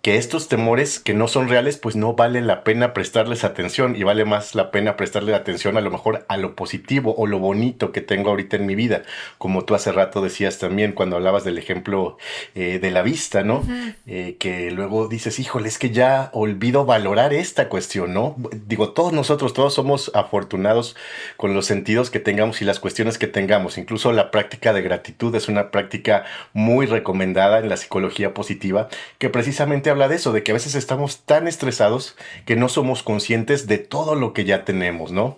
que estos temores que no son reales, pues no vale la pena prestarles atención, y vale más la pena prestarle atención a lo mejor a lo positivo o lo bonito que tengo ahorita en mi vida, como tú hace rato decías también cuando hablabas del ejemplo de la vista, ¿no? Que luego dices, híjole, es que ya olvido valorar esta cuestión, ¿no? Digo, todos somos afortunados con los sentidos que tengamos y las cuestiones que tengamos. Incluso la práctica de gratitud es una práctica muy recomendada en la psicología positiva, que precisamente habla de eso, de que a veces estamos tan estresados que no somos conscientes de todo lo que ya tenemos, ¿no?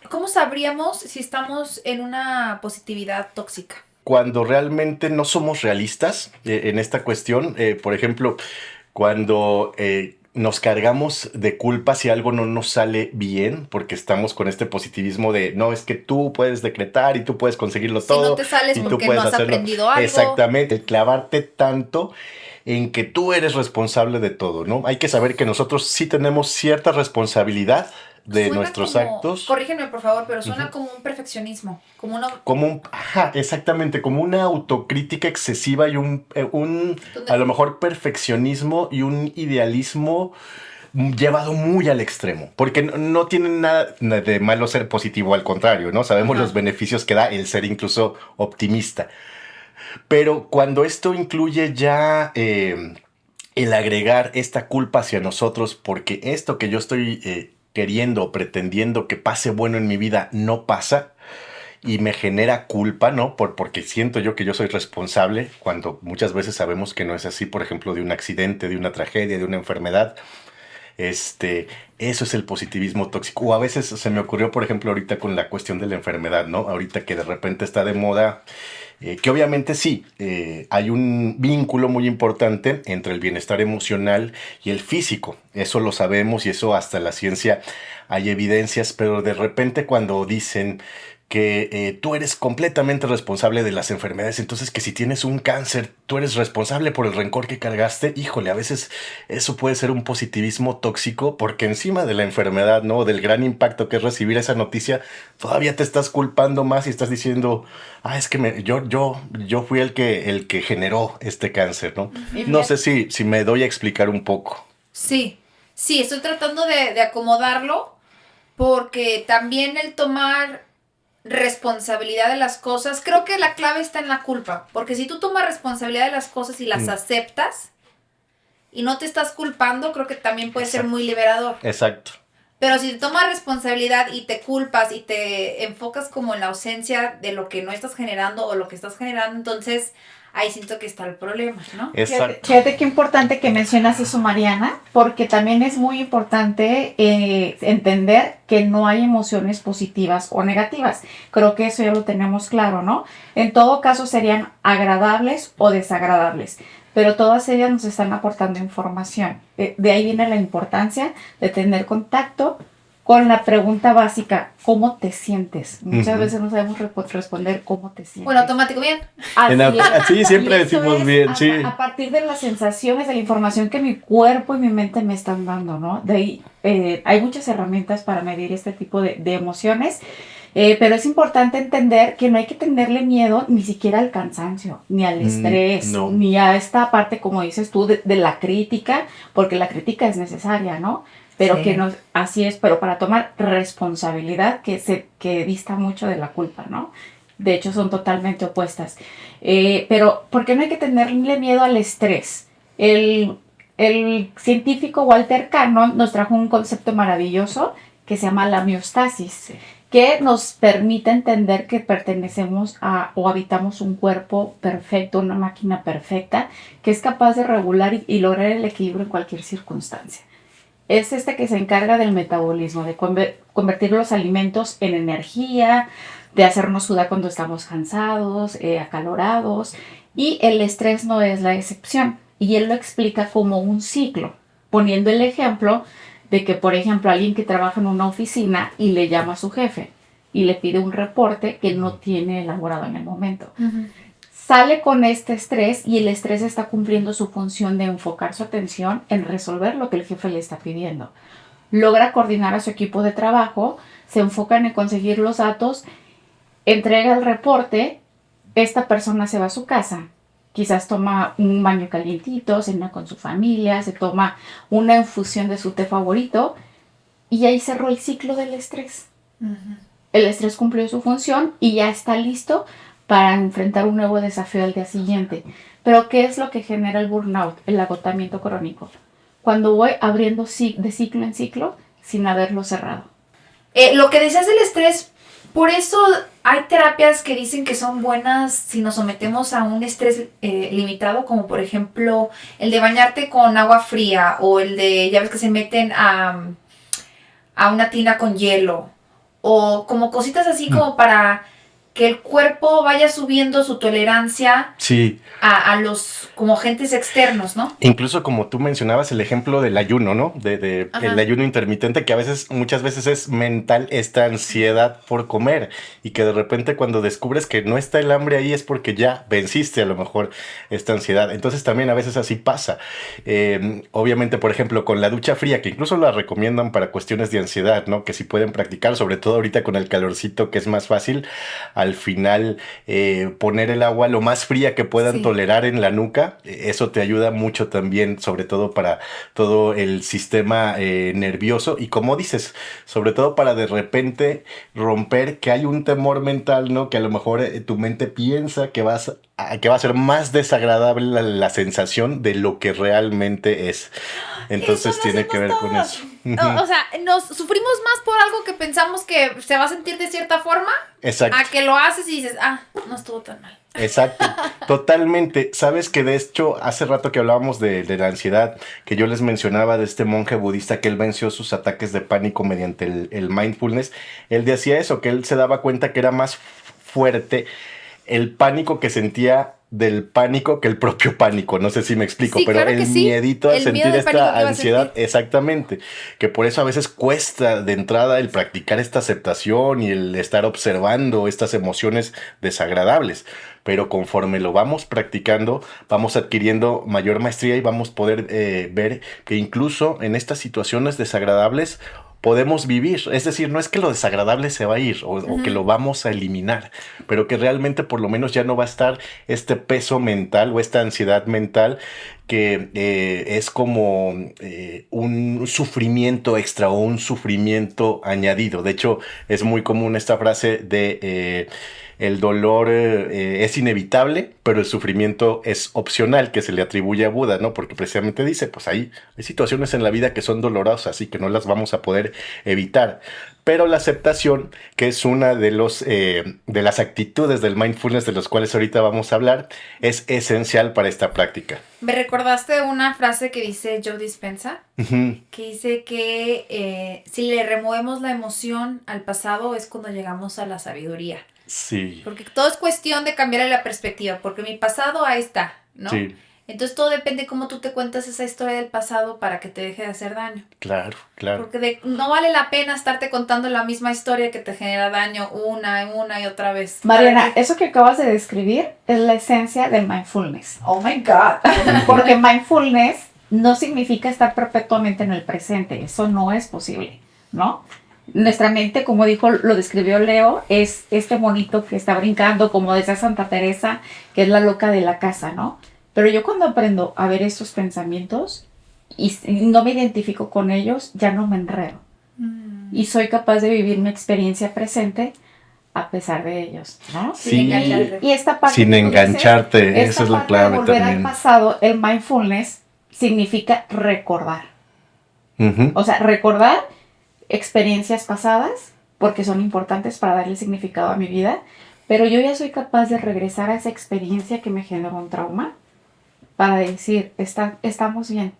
¿Cómo sabríamos si estamos en una positividad tóxica? Cuando realmente no somos realistas en esta cuestión, por ejemplo, cuando nos cargamos de culpa si algo no nos sale bien, porque estamos con este positivismo de, no, es que tú puedes decretar y tú puedes conseguirlo todo. Si no te sales porque no has aprendido algo. Exactamente, clavarte tanto en que tú eres responsable de todo, ¿no? Hay que saber que nosotros sí tenemos cierta responsabilidad de Suena nuestros como, actos. Corrígeme, por favor, pero suena como un perfeccionismo, Ajá, exactamente, como una autocrítica excesiva y a lo mejor perfeccionismo y un idealismo llevado muy al extremo, porque no tiene nada de malo ser positivo, al contrario, ¿no? Sabemos los beneficios que da el ser incluso optimista. Pero cuando esto incluye ya el agregar esta culpa hacia nosotros, porque esto que yo estoy queriendo o pretendiendo que pase bueno en mi vida no pasa, y me genera culpa, ¿no? Porque siento yo que yo soy responsable, cuando muchas veces sabemos que no es así, por ejemplo, de un accidente, de una tragedia, de una enfermedad. Eso es el positivismo tóxico. O a veces se me ocurrió, por ejemplo, ahorita con la cuestión de la enfermedad, ¿no? Ahorita que de repente está de moda, que obviamente sí, hay un vínculo muy importante entre el bienestar emocional y el físico. Eso lo sabemos y eso hasta la ciencia hay evidencias, pero de repente cuando dicen que tú eres completamente responsable de las enfermedades, entonces que si tienes un cáncer, tú eres responsable por el rencor que cargaste, híjole, a veces eso puede ser un positivismo tóxico, porque encima de la enfermedad, ¿no? Del gran impacto que es recibir esa noticia, todavía te estás culpando más y estás diciendo, es que yo fui el que generó este cáncer, ¿no? No sé si me doy a explicar un poco. Sí, estoy tratando de acomodarlo, porque también el tomar responsabilidad de las cosas, creo que la clave está en la culpa, porque si tú tomas responsabilidad de las cosas y las aceptas y no te estás culpando, creo que también puede ser muy liberador. Exacto. Pero si tomas responsabilidad y te culpas y te enfocas como en la ausencia de lo que no estás generando o lo que estás generando, entonces ahí siento que está el problema, ¿no? Exacto. Fíjate qué importante que mencionas eso, Mariana, porque también es muy importante entender que no hay emociones positivas o negativas. Creo que eso ya lo tenemos claro, ¿no? En todo caso serían agradables o desagradables, pero todas ellas nos están aportando información. De ahí viene la importancia de tener contacto con la pregunta básica, ¿cómo te sientes? Muchas veces no sabemos responder cómo te sientes. Bueno, automático, bien. Sí, siempre decimos bien, sí. A partir de las sensaciones, de la información que mi cuerpo y mi mente me están dando, ¿no? De ahí hay muchas herramientas para medir este tipo de emociones, pero es importante entender que no hay que tenerle miedo ni siquiera al cansancio, ni al estrés, ni a esta parte, como dices tú, de la crítica, porque la crítica es necesaria, ¿no? Pero sí. Así es, pero para tomar responsabilidad que dista mucho de la culpa, ¿no? De hecho, son totalmente opuestas. Pero, ¿por qué no hay que tenerle miedo al estrés? El científico Walter Cannon nos trajo un concepto maravilloso que se llama la homeostasis. que nos permite entender que pertenecemos a o habitamos un cuerpo perfecto, una máquina perfecta, que es capaz de regular y lograr el equilibrio en cualquier circunstancia. Es este que se encarga del metabolismo, de convertir los alimentos en energía, de hacernos sudar cuando estamos cansados, acalorados, y el estrés no es la excepción. Y él lo explica como un ciclo, poniendo el ejemplo de que, por ejemplo, alguien que trabaja en una oficina y le llama a su jefe y le pide un reporte que no tiene elaborado en el momento. Sale con este estrés y el estrés está cumpliendo su función de enfocar su atención en resolver lo que el jefe le está pidiendo. Logra coordinar a su equipo de trabajo, se enfocan en conseguir los datos, entrega el reporte, esta persona se va a su casa. Quizás toma un baño calientito, cena con su familia, se toma una infusión de su té favorito y ahí cerró el ciclo del estrés. El estrés cumplió su función y ya está listo para enfrentar un nuevo desafío al día siguiente. Pero ¿qué es lo que genera el burnout, el agotamiento crónico? Cuando voy abriendo de ciclo en ciclo sin haberlo cerrado. Lo que decías del estrés, por eso hay terapias que dicen que son buenas si nos sometemos a un estrés limitado, como por ejemplo el de bañarte con agua fría o el de, ya ves que se meten a una tina con hielo o como cositas así como para que el cuerpo vaya subiendo su tolerancia a los como agentes externos, ¿no? Incluso como tú mencionabas el ejemplo del ayuno, ¿no? El ayuno intermitente, que muchas veces es mental, esta ansiedad por comer y que de repente cuando descubres que no está el hambre ahí es porque ya venciste a lo mejor esta ansiedad. Entonces también a veces así pasa. Obviamente, por ejemplo, con la ducha fría, que incluso la recomiendan para cuestiones de ansiedad, ¿no? Que si pueden practicar, sobre todo ahorita con el calorcito que es más fácil, al final poner el agua lo más fría que puedan tolerar en la nuca, eso te ayuda mucho también, sobre todo para todo el sistema nervioso y como dices, sobre todo para de repente romper que hay un temor mental, ¿no? Que a lo mejor tu mente piensa que va a ser más desagradable la sensación de lo que realmente es. Entonces tiene que ver con eso. O sea, nos sufrimos más por algo que pensamos que se va a sentir de cierta forma. Exacto. A que lo haces y dices, no estuvo tan mal. Exacto, totalmente. Sabes que de hecho hace rato que hablábamos de la ansiedad, que yo les mencionaba de este monje budista que él venció sus ataques de pánico mediante el mindfulness. Él decía eso, que él se daba cuenta que era más fuerte el pánico que sentía del pánico que el propio pánico, no sé si me explico, pero el miedito a sentir esta ansiedad, exactamente, que por eso a veces cuesta de entrada el practicar esta aceptación y el estar observando estas emociones desagradables, pero conforme lo vamos practicando, vamos adquiriendo mayor maestría y vamos a poder ver que incluso en estas situaciones desagradables podemos vivir, es decir, no es que lo desagradable se va a ir o que lo vamos a eliminar, pero que realmente por lo menos ya no va a estar este peso mental o esta ansiedad mental que es como un sufrimiento extra o un sufrimiento añadido. De hecho, es muy común esta frase de el dolor es inevitable, pero el sufrimiento es opcional, que se le atribuye a Buda, ¿no? Porque precisamente dice, pues hay situaciones en la vida que son dolorosas y que no las vamos a poder evitar. Pero la aceptación, que es una de las actitudes del mindfulness de los cuales ahorita vamos a hablar, es esencial para esta práctica. Me recordaste una frase que dice Joe Dispenza, que dice que si le removemos la emoción al pasado es cuando llegamos a la sabiduría. Sí. Porque todo es cuestión de cambiar la perspectiva, porque mi pasado ahí está, ¿no? Sí. Entonces todo depende de cómo tú te cuentas esa historia del pasado para que te deje de hacer daño. Claro, claro. Porque no vale la pena estarte contando la misma historia que te genera daño una y otra vez. Mariana, eso que acabas de describir es la esencia del mindfulness. Oh my God. Porque mindfulness no significa estar perpetuamente en el presente, eso no es posible, ¿no? Nuestra mente, como lo describió Leo, es este monito que está brincando, como decía Santa Teresa, que es la loca de la casa, ¿no? Pero yo cuando aprendo a ver estos pensamientos y no me identifico con ellos, ya no me enredo. Y soy capaz de vivir mi experiencia presente a pesar de ellos, ¿no? Sí, y esta parte sin engancharte, esa es la clave de volver también. Al pasado, el mindfulness significa recordar. O sea, recordar experiencias pasadas porque son importantes para darle significado a mi vida, pero yo ya soy capaz de regresar a esa experiencia que me generó un trauma para decir, estamos bien,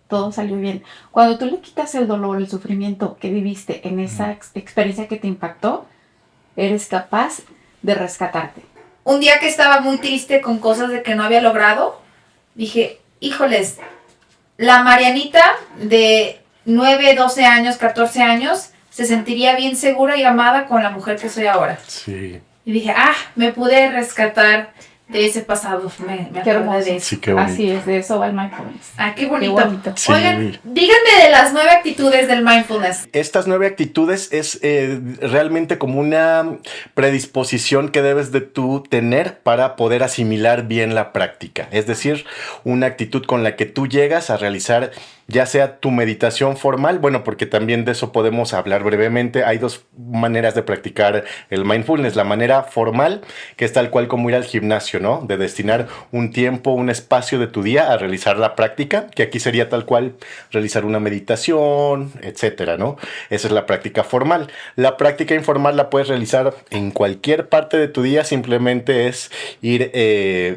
todo salió bien. Cuando tú le quitas el dolor, el sufrimiento que viviste en esa experiencia que te impactó, eres capaz de rescatarte. Un día que estaba muy triste con cosas de que no había logrado, dije, híjoles, la Marianita de 9, 12 años, 14 años, se sentiría bien segura y amada con la mujer que soy ahora. Sí. Y dije, me pude rescatar de ese pasado. Me Qué acordé hermoso. de eso. Sí, qué bonito. Así es, de eso va el mindfulness. Qué bonito. Qué bonito. Sí. Oigan, díganme de las 9 actitudes del mindfulness. Estas 9 actitudes es realmente como una predisposición que debes de tú tener para poder asimilar bien la práctica. Es decir, una actitud con la que tú llegas a realizar ya sea tu meditación formal, bueno, porque también de eso podemos hablar brevemente. Hay 2 maneras de practicar el mindfulness. La manera formal, que es tal cual como ir al gimnasio, ¿no? De destinar un tiempo, un espacio de tu día a realizar la práctica, que aquí sería tal cual realizar una meditación, etcétera, ¿no? Esa es la práctica formal. La práctica informal la puedes realizar en cualquier parte de tu día, simplemente es ir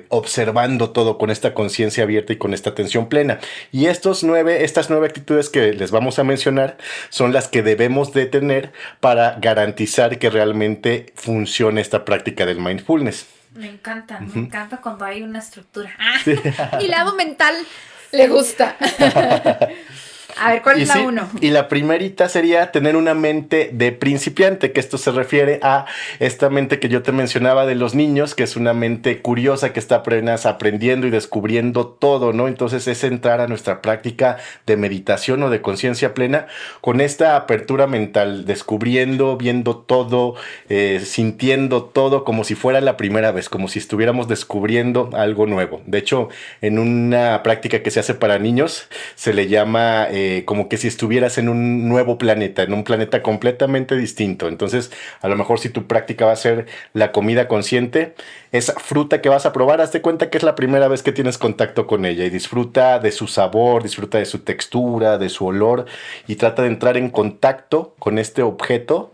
observando todo con esta conciencia abierta y con esta atención plena. Y estas 9 actitudes que les vamos a mencionar son las que debemos de tener para garantizar que realmente funcione esta práctica del mindfulness. Me encanta cuando hay una estructura. Mi lado mental le gusta. A ver, ¿cuál es la 1? Y la primerita sería tener una mente de principiante, que esto se refiere a esta mente que yo te mencionaba de los niños, que es una mente curiosa que está apenas aprendiendo y descubriendo todo, ¿no? Entonces es entrar a nuestra práctica de meditación o de conciencia plena con esta apertura mental, descubriendo, viendo todo, sintiendo todo como si fuera la primera vez, como si estuviéramos descubriendo algo nuevo. De hecho, en una práctica que se hace para niños, se le llama como que si estuvieras en un nuevo planeta, en un planeta completamente distinto. Entonces, a lo mejor si tu práctica va a ser la comida consciente, esa fruta que vas a probar, hazte cuenta que es la primera vez que tienes contacto con ella y disfruta de su sabor, disfruta de su textura, de su olor y trata de entrar en contacto con este objeto,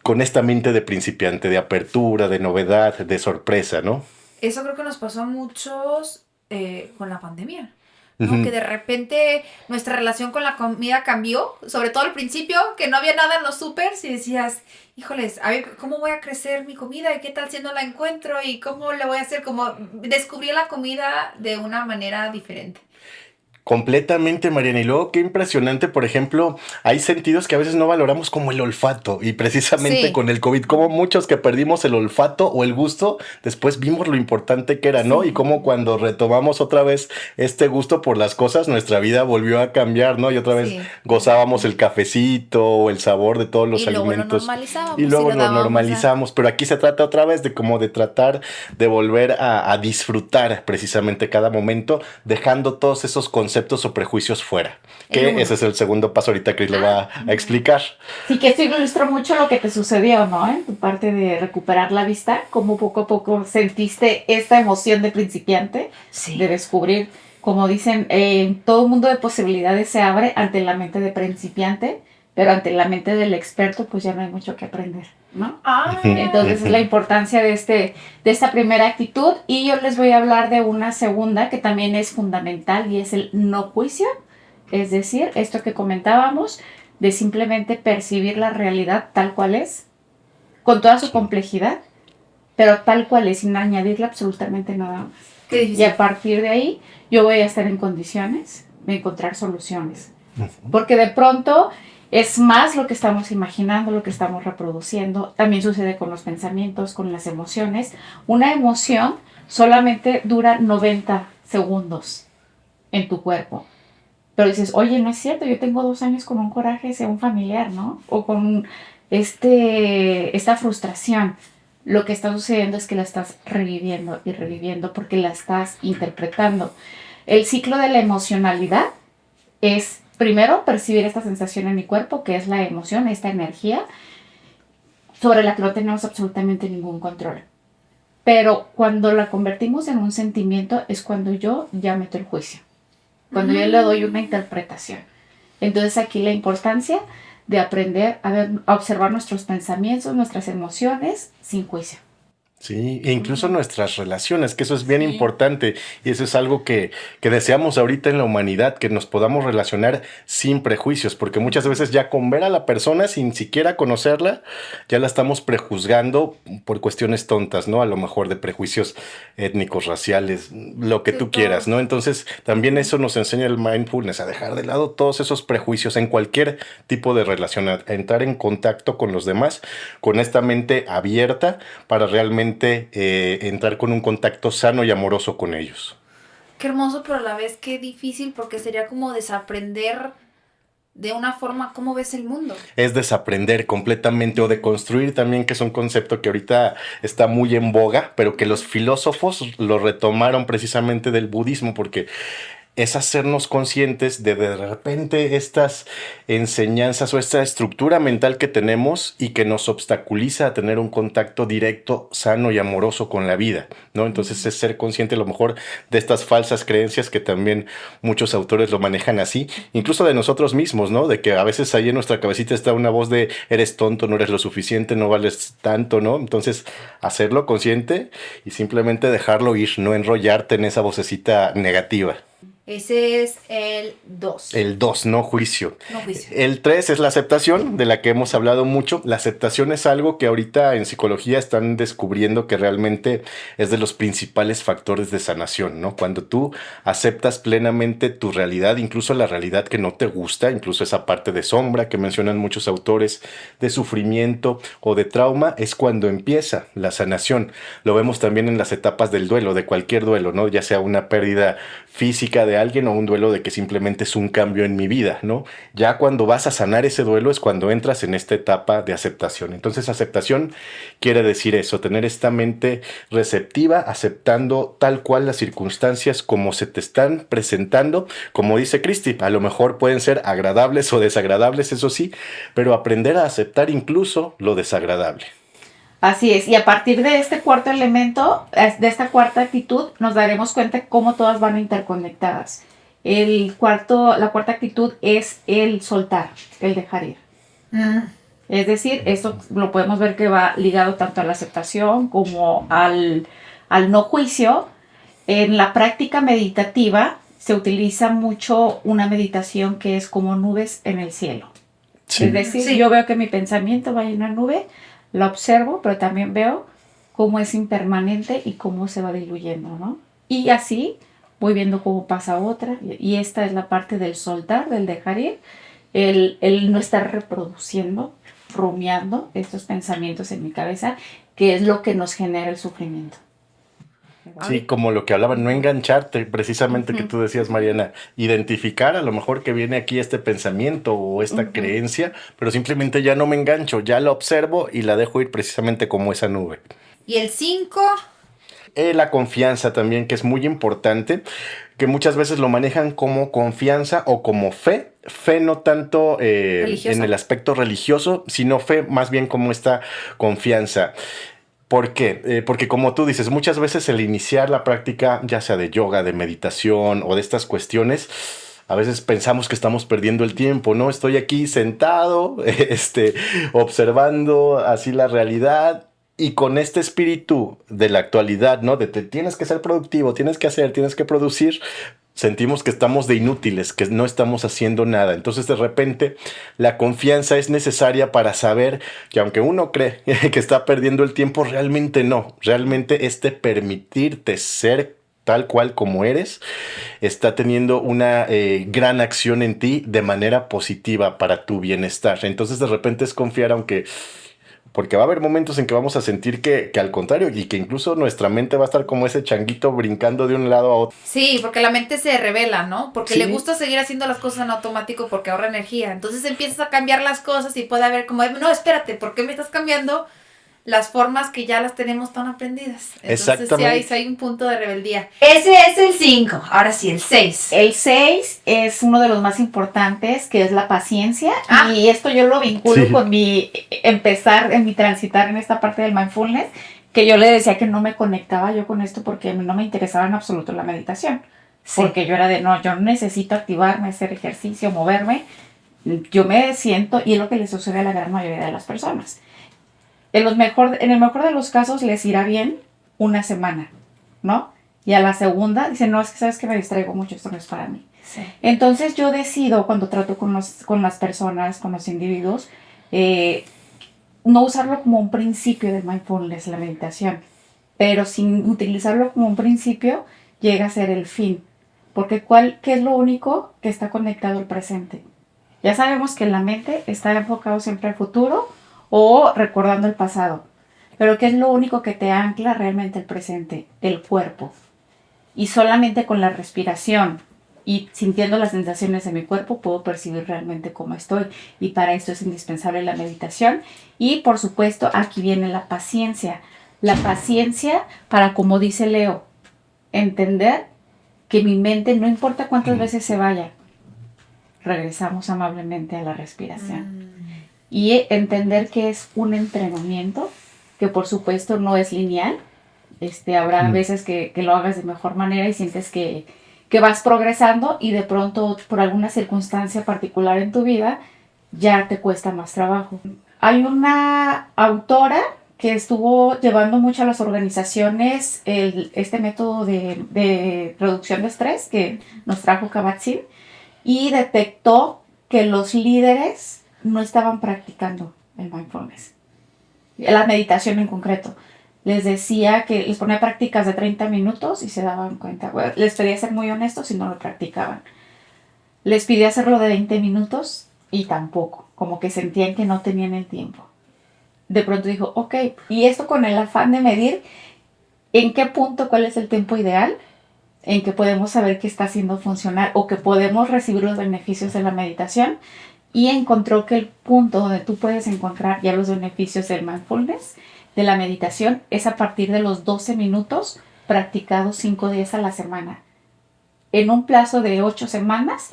con esta mente de principiante, de apertura, de novedad, de sorpresa, ¿no? Eso creo que nos pasó a muchos con la pandemia. ¿No? Que de repente nuestra relación con la comida cambió, sobre todo al principio, que no había nada en los supers y decías, híjoles, a ver, ¿cómo voy a crecer mi comida? ¿Y qué tal si no la encuentro? ¿Y cómo le voy a hacer? Como descubrí la comida de una manera diferente. Completamente, Mariana. Y luego qué impresionante, por ejemplo, hay sentidos que a veces no valoramos como el olfato y precisamente con el COVID, como muchos que perdimos el olfato o el gusto, después vimos lo importante que era, ¿no? Y como cuando retomamos otra vez este gusto por las cosas, nuestra vida volvió a cambiar, ¿no? Y otra vez gozábamos el cafecito o el sabor de todos los alimentos. Y luego lo normalizamos, pero aquí se trata otra vez de como de tratar de volver a disfrutar precisamente cada momento, dejando todos esos conceptos o prejuicios fuera. Que ese es el segundo paso ahorita que le va a explicar. Sí, que esto ilustra mucho lo que te sucedió, ¿no? En tu parte de recuperar la vista, cómo poco a poco sentiste esta emoción de principiante, de descubrir, como dicen, todo un mundo de posibilidades se abre ante la mente de principiante, pero ante la mente del experto, pues ya no hay mucho que aprender, ¿no? Entonces es la importancia de esta primera actitud, y yo les voy a hablar de una segunda que también es fundamental, y es el no juicio, es decir, esto que comentábamos, de simplemente percibir la realidad tal cual es, con toda su complejidad, pero tal cual es, sin añadirle absolutamente nada más. Y a partir de ahí, yo voy a estar en condiciones de encontrar soluciones. Porque de pronto es más lo que estamos imaginando, lo que estamos reproduciendo. También sucede con los pensamientos, con las emociones. Una emoción solamente dura 90 segundos en tu cuerpo. Pero dices, oye, no es cierto, yo tengo 2 años con un coraje hacia un familiar, ¿no? O con esta frustración. Lo que está sucediendo es que la estás reviviendo y reviviendo porque la estás interpretando. El ciclo de la emocionalidad es, primero, percibir esta sensación en mi cuerpo, que es la emoción, esta energía, sobre la que no tenemos absolutamente ningún control. Pero cuando la convertimos en un sentimiento es cuando yo ya meto el juicio, cuando yo le doy una interpretación. Entonces aquí la importancia de aprender a observar nuestros pensamientos, nuestras emociones sin juicio. Sí, e incluso nuestras relaciones, que eso es bien importante y eso es algo que deseamos ahorita en la humanidad, que nos podamos relacionar sin prejuicios, porque muchas veces ya con ver a la persona sin siquiera conocerla, ya la estamos prejuzgando por cuestiones tontas, ¿no? A lo mejor de prejuicios étnicos, raciales, lo que tú quieras, ¿no? Entonces también eso nos enseña el mindfulness, a dejar de lado todos esos prejuicios en cualquier tipo de relación, a entrar en contacto con los demás, con esta mente abierta para realmente entrar con un contacto sano y amoroso con ellos. Qué hermoso, pero a la vez qué difícil, porque sería como desaprender de una forma cómo ves el mundo. Es desaprender completamente o deconstruir también, que es un concepto que ahorita está muy en boga, pero que los filósofos lo retomaron precisamente del budismo, porque es hacernos conscientes de repente estas enseñanzas o esta estructura mental que tenemos y que nos obstaculiza a tener un contacto directo, sano y amoroso con la vida, ¿no? Entonces es ser consciente a lo mejor de estas falsas creencias que también muchos autores lo manejan así, incluso de nosotros mismos, ¿no? De que a veces ahí en nuestra cabecita está una voz de eres tonto, no eres lo suficiente, no vales tanto, ¿no? Entonces hacerlo consciente y simplemente dejarlo ir, no enrollarte en esa vocecita negativa. Ese es el 2. El 2, no juicio. No juicio. El 3 es la aceptación, de la que hemos hablado mucho. La aceptación es algo que ahorita en psicología están descubriendo que realmente es de los principales factores de sanación, ¿no? Cuando tú aceptas plenamente tu realidad, incluso la realidad que no te gusta, incluso esa parte de sombra que mencionan muchos autores, de sufrimiento o de trauma, es cuando empieza la sanación. Lo vemos también en las etapas del duelo, de cualquier duelo, ¿no? Ya sea una pérdida física de alguien o un duelo de que simplemente es un cambio en mi vida, ¿no? Ya cuando vas a sanar ese duelo es cuando entras en esta etapa de aceptación. Entonces, aceptación quiere decir eso, tener esta mente receptiva, aceptando tal cual las circunstancias como se te están presentando. Como dice Cristi, a lo mejor pueden ser agradables o desagradables, eso sí, pero aprender a aceptar incluso lo desagradable. Así es, y a partir de este cuarto elemento, de esta cuarta actitud, nos daremos cuenta cómo todas van interconectadas. La cuarta actitud es el soltar, el dejar ir. Es decir, esto lo podemos ver que va ligado tanto a la aceptación como al no juicio. En la práctica meditativa se utiliza mucho una meditación que es como nubes en el cielo. Sí. Es decir, yo veo que mi pensamiento va en una nube, la observo, pero también veo cómo es impermanente y cómo se va diluyendo, ¿no? Y así voy viendo cómo pasa otra, y esta es la parte del soltar, del dejar ir, el no estar reproduciendo, rumiando estos pensamientos en mi cabeza, que es lo que nos genera el sufrimiento. Sí, como lo que hablaban, no engancharte, precisamente que tú decías, Mariana, identificar a lo mejor que viene aquí este pensamiento o esta creencia, pero simplemente ya no me engancho, ya la observo y la dejo ir precisamente como esa nube. ¿Y el 5? La confianza también, que es muy importante, que muchas veces lo manejan como confianza o como fe. Fe no tanto en el aspecto religioso, sino fe más bien como esta confianza. ¿Por qué? Porque como tú dices, muchas veces el iniciar la práctica, ya sea de yoga, de meditación o de estas cuestiones, a veces pensamos que estamos perdiendo el tiempo, ¿no? Estoy aquí sentado, observando así la realidad y con este espíritu de la actualidad, ¿no? De tienes que ser productivo, tienes que hacer, tienes que producir. Sentimos que estamos de inútiles, que no estamos haciendo nada. Entonces, de repente, la confianza es necesaria para saber que aunque uno cree que está perdiendo el tiempo, realmente no. Realmente permitirte ser tal cual como eres, está teniendo una gran acción en ti de manera positiva para tu bienestar. Entonces, de repente es confiar, porque va a haber momentos en que vamos a sentir que al contrario, y que incluso nuestra mente va a estar como ese changuito brincando de un lado a otro. Sí, porque la mente se revela, ¿no? Porque le gusta seguir haciendo las cosas en automático porque ahorra energía. Entonces empiezas a cambiar las cosas y puede haber como, no, espérate, ¿por qué me estás cambiando las formas que ya las tenemos tan aprendidas? Entonces Exactamente. sí hay un punto de rebeldía. Ese es el 5. Ahora sí, el 6. El 6 es uno de los más importantes, que es la paciencia. Y esto yo lo vinculo con mi empezar en mi transitar en esta parte del mindfulness, que yo le decía que no me conectaba yo con esto porque no me interesaba en absoluto la meditación. Porque yo era yo necesito activarme, hacer ejercicio, moverme. Yo me siento, y es lo que le sucede a la gran mayoría de las personas. En el mejor de los casos les irá bien una semana, ¿no? Y a la segunda dicen, no, es que sabes que me distraigo mucho, esto no es para mí. Sí. Entonces yo decido cuando trato con las personas, con los individuos, no usarlo como un principio de mindfulness, la meditación, pero sin utilizarlo como un principio llega a ser el fin. Porque ¿qué es lo único que está conectado al presente? Ya sabemos que la mente está enfocado siempre al futuro o recordando el pasado. Pero ¿qué es lo único que te ancla realmente al presente? El cuerpo. Y solamente con la respiración y sintiendo las sensaciones de mi cuerpo puedo percibir realmente cómo estoy. Y para esto es indispensable la meditación. Y por supuesto, aquí viene la paciencia. La paciencia para, como dice Leo, entender que mi mente, no importa cuántas veces se vaya, regresamos amablemente a la respiración. Y entender que es un entrenamiento, que por supuesto no es lineal. Habrá veces que lo hagas de mejor manera y sientes que vas progresando y de pronto por alguna circunstancia particular en tu vida ya te cuesta más trabajo. Hay una autora que estuvo llevando mucho a las organizaciones este método de reducción de estrés que nos trajo Kabat-Zinn y detectó que los líderes no estaban practicando el mindfulness, la meditación en concreto. Les decía que les ponía prácticas de 30 minutos y se daban cuenta. Bueno, les pedía ser muy honestos y no lo practicaban. Les pedía hacerlo de 20 minutos y tampoco, como que sentían que no tenían el tiempo. De pronto dijo, ok, y esto con el afán de medir en qué punto, cuál es el tiempo ideal, en que podemos saber que está haciendo funcionar o que podemos recibir los beneficios de la meditación, y encontró que el punto donde tú puedes encontrar ya los beneficios del mindfulness, de la meditación, es a partir de los 12 minutos practicados 5 días a la semana. En un plazo de 8 semanas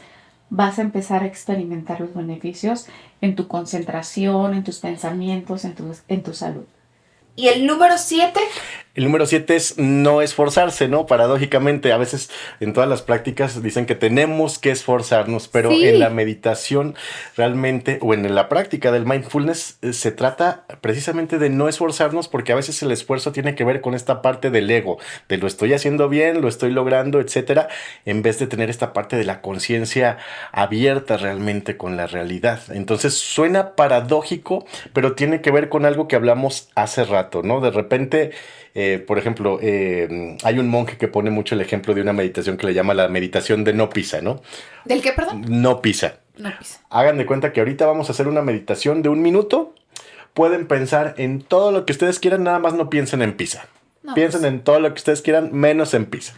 vas a empezar a experimentar los beneficios en tu concentración, en tus pensamientos, en tu salud. ¿Y el número 7? El número 7 es no esforzarse, ¿no? Paradójicamente, a veces en todas las prácticas dicen que tenemos que esforzarnos, pero Sí. en la meditación realmente, o en la práctica del mindfulness, se trata precisamente de no esforzarnos, porque a veces el esfuerzo tiene que ver con esta parte del ego, de lo estoy haciendo bien, lo estoy logrando, etcétera, en vez de tener esta parte de la conciencia abierta realmente con la realidad. Entonces suena paradójico, pero tiene que ver con algo que hablamos hace rato, ¿no? De repente... por ejemplo, hay un monje que pone mucho el ejemplo de una meditación que le llama la meditación de no pisa, ¿no? ¿Del qué, perdón? No pisa. No pisa. Hagan de cuenta que ahorita vamos a hacer una meditación de 1 minuto. Pueden pensar en todo lo que ustedes quieran, nada más no piensen en pisa. No, Piensen pues. en todo lo que ustedes quieran, menos en pisa.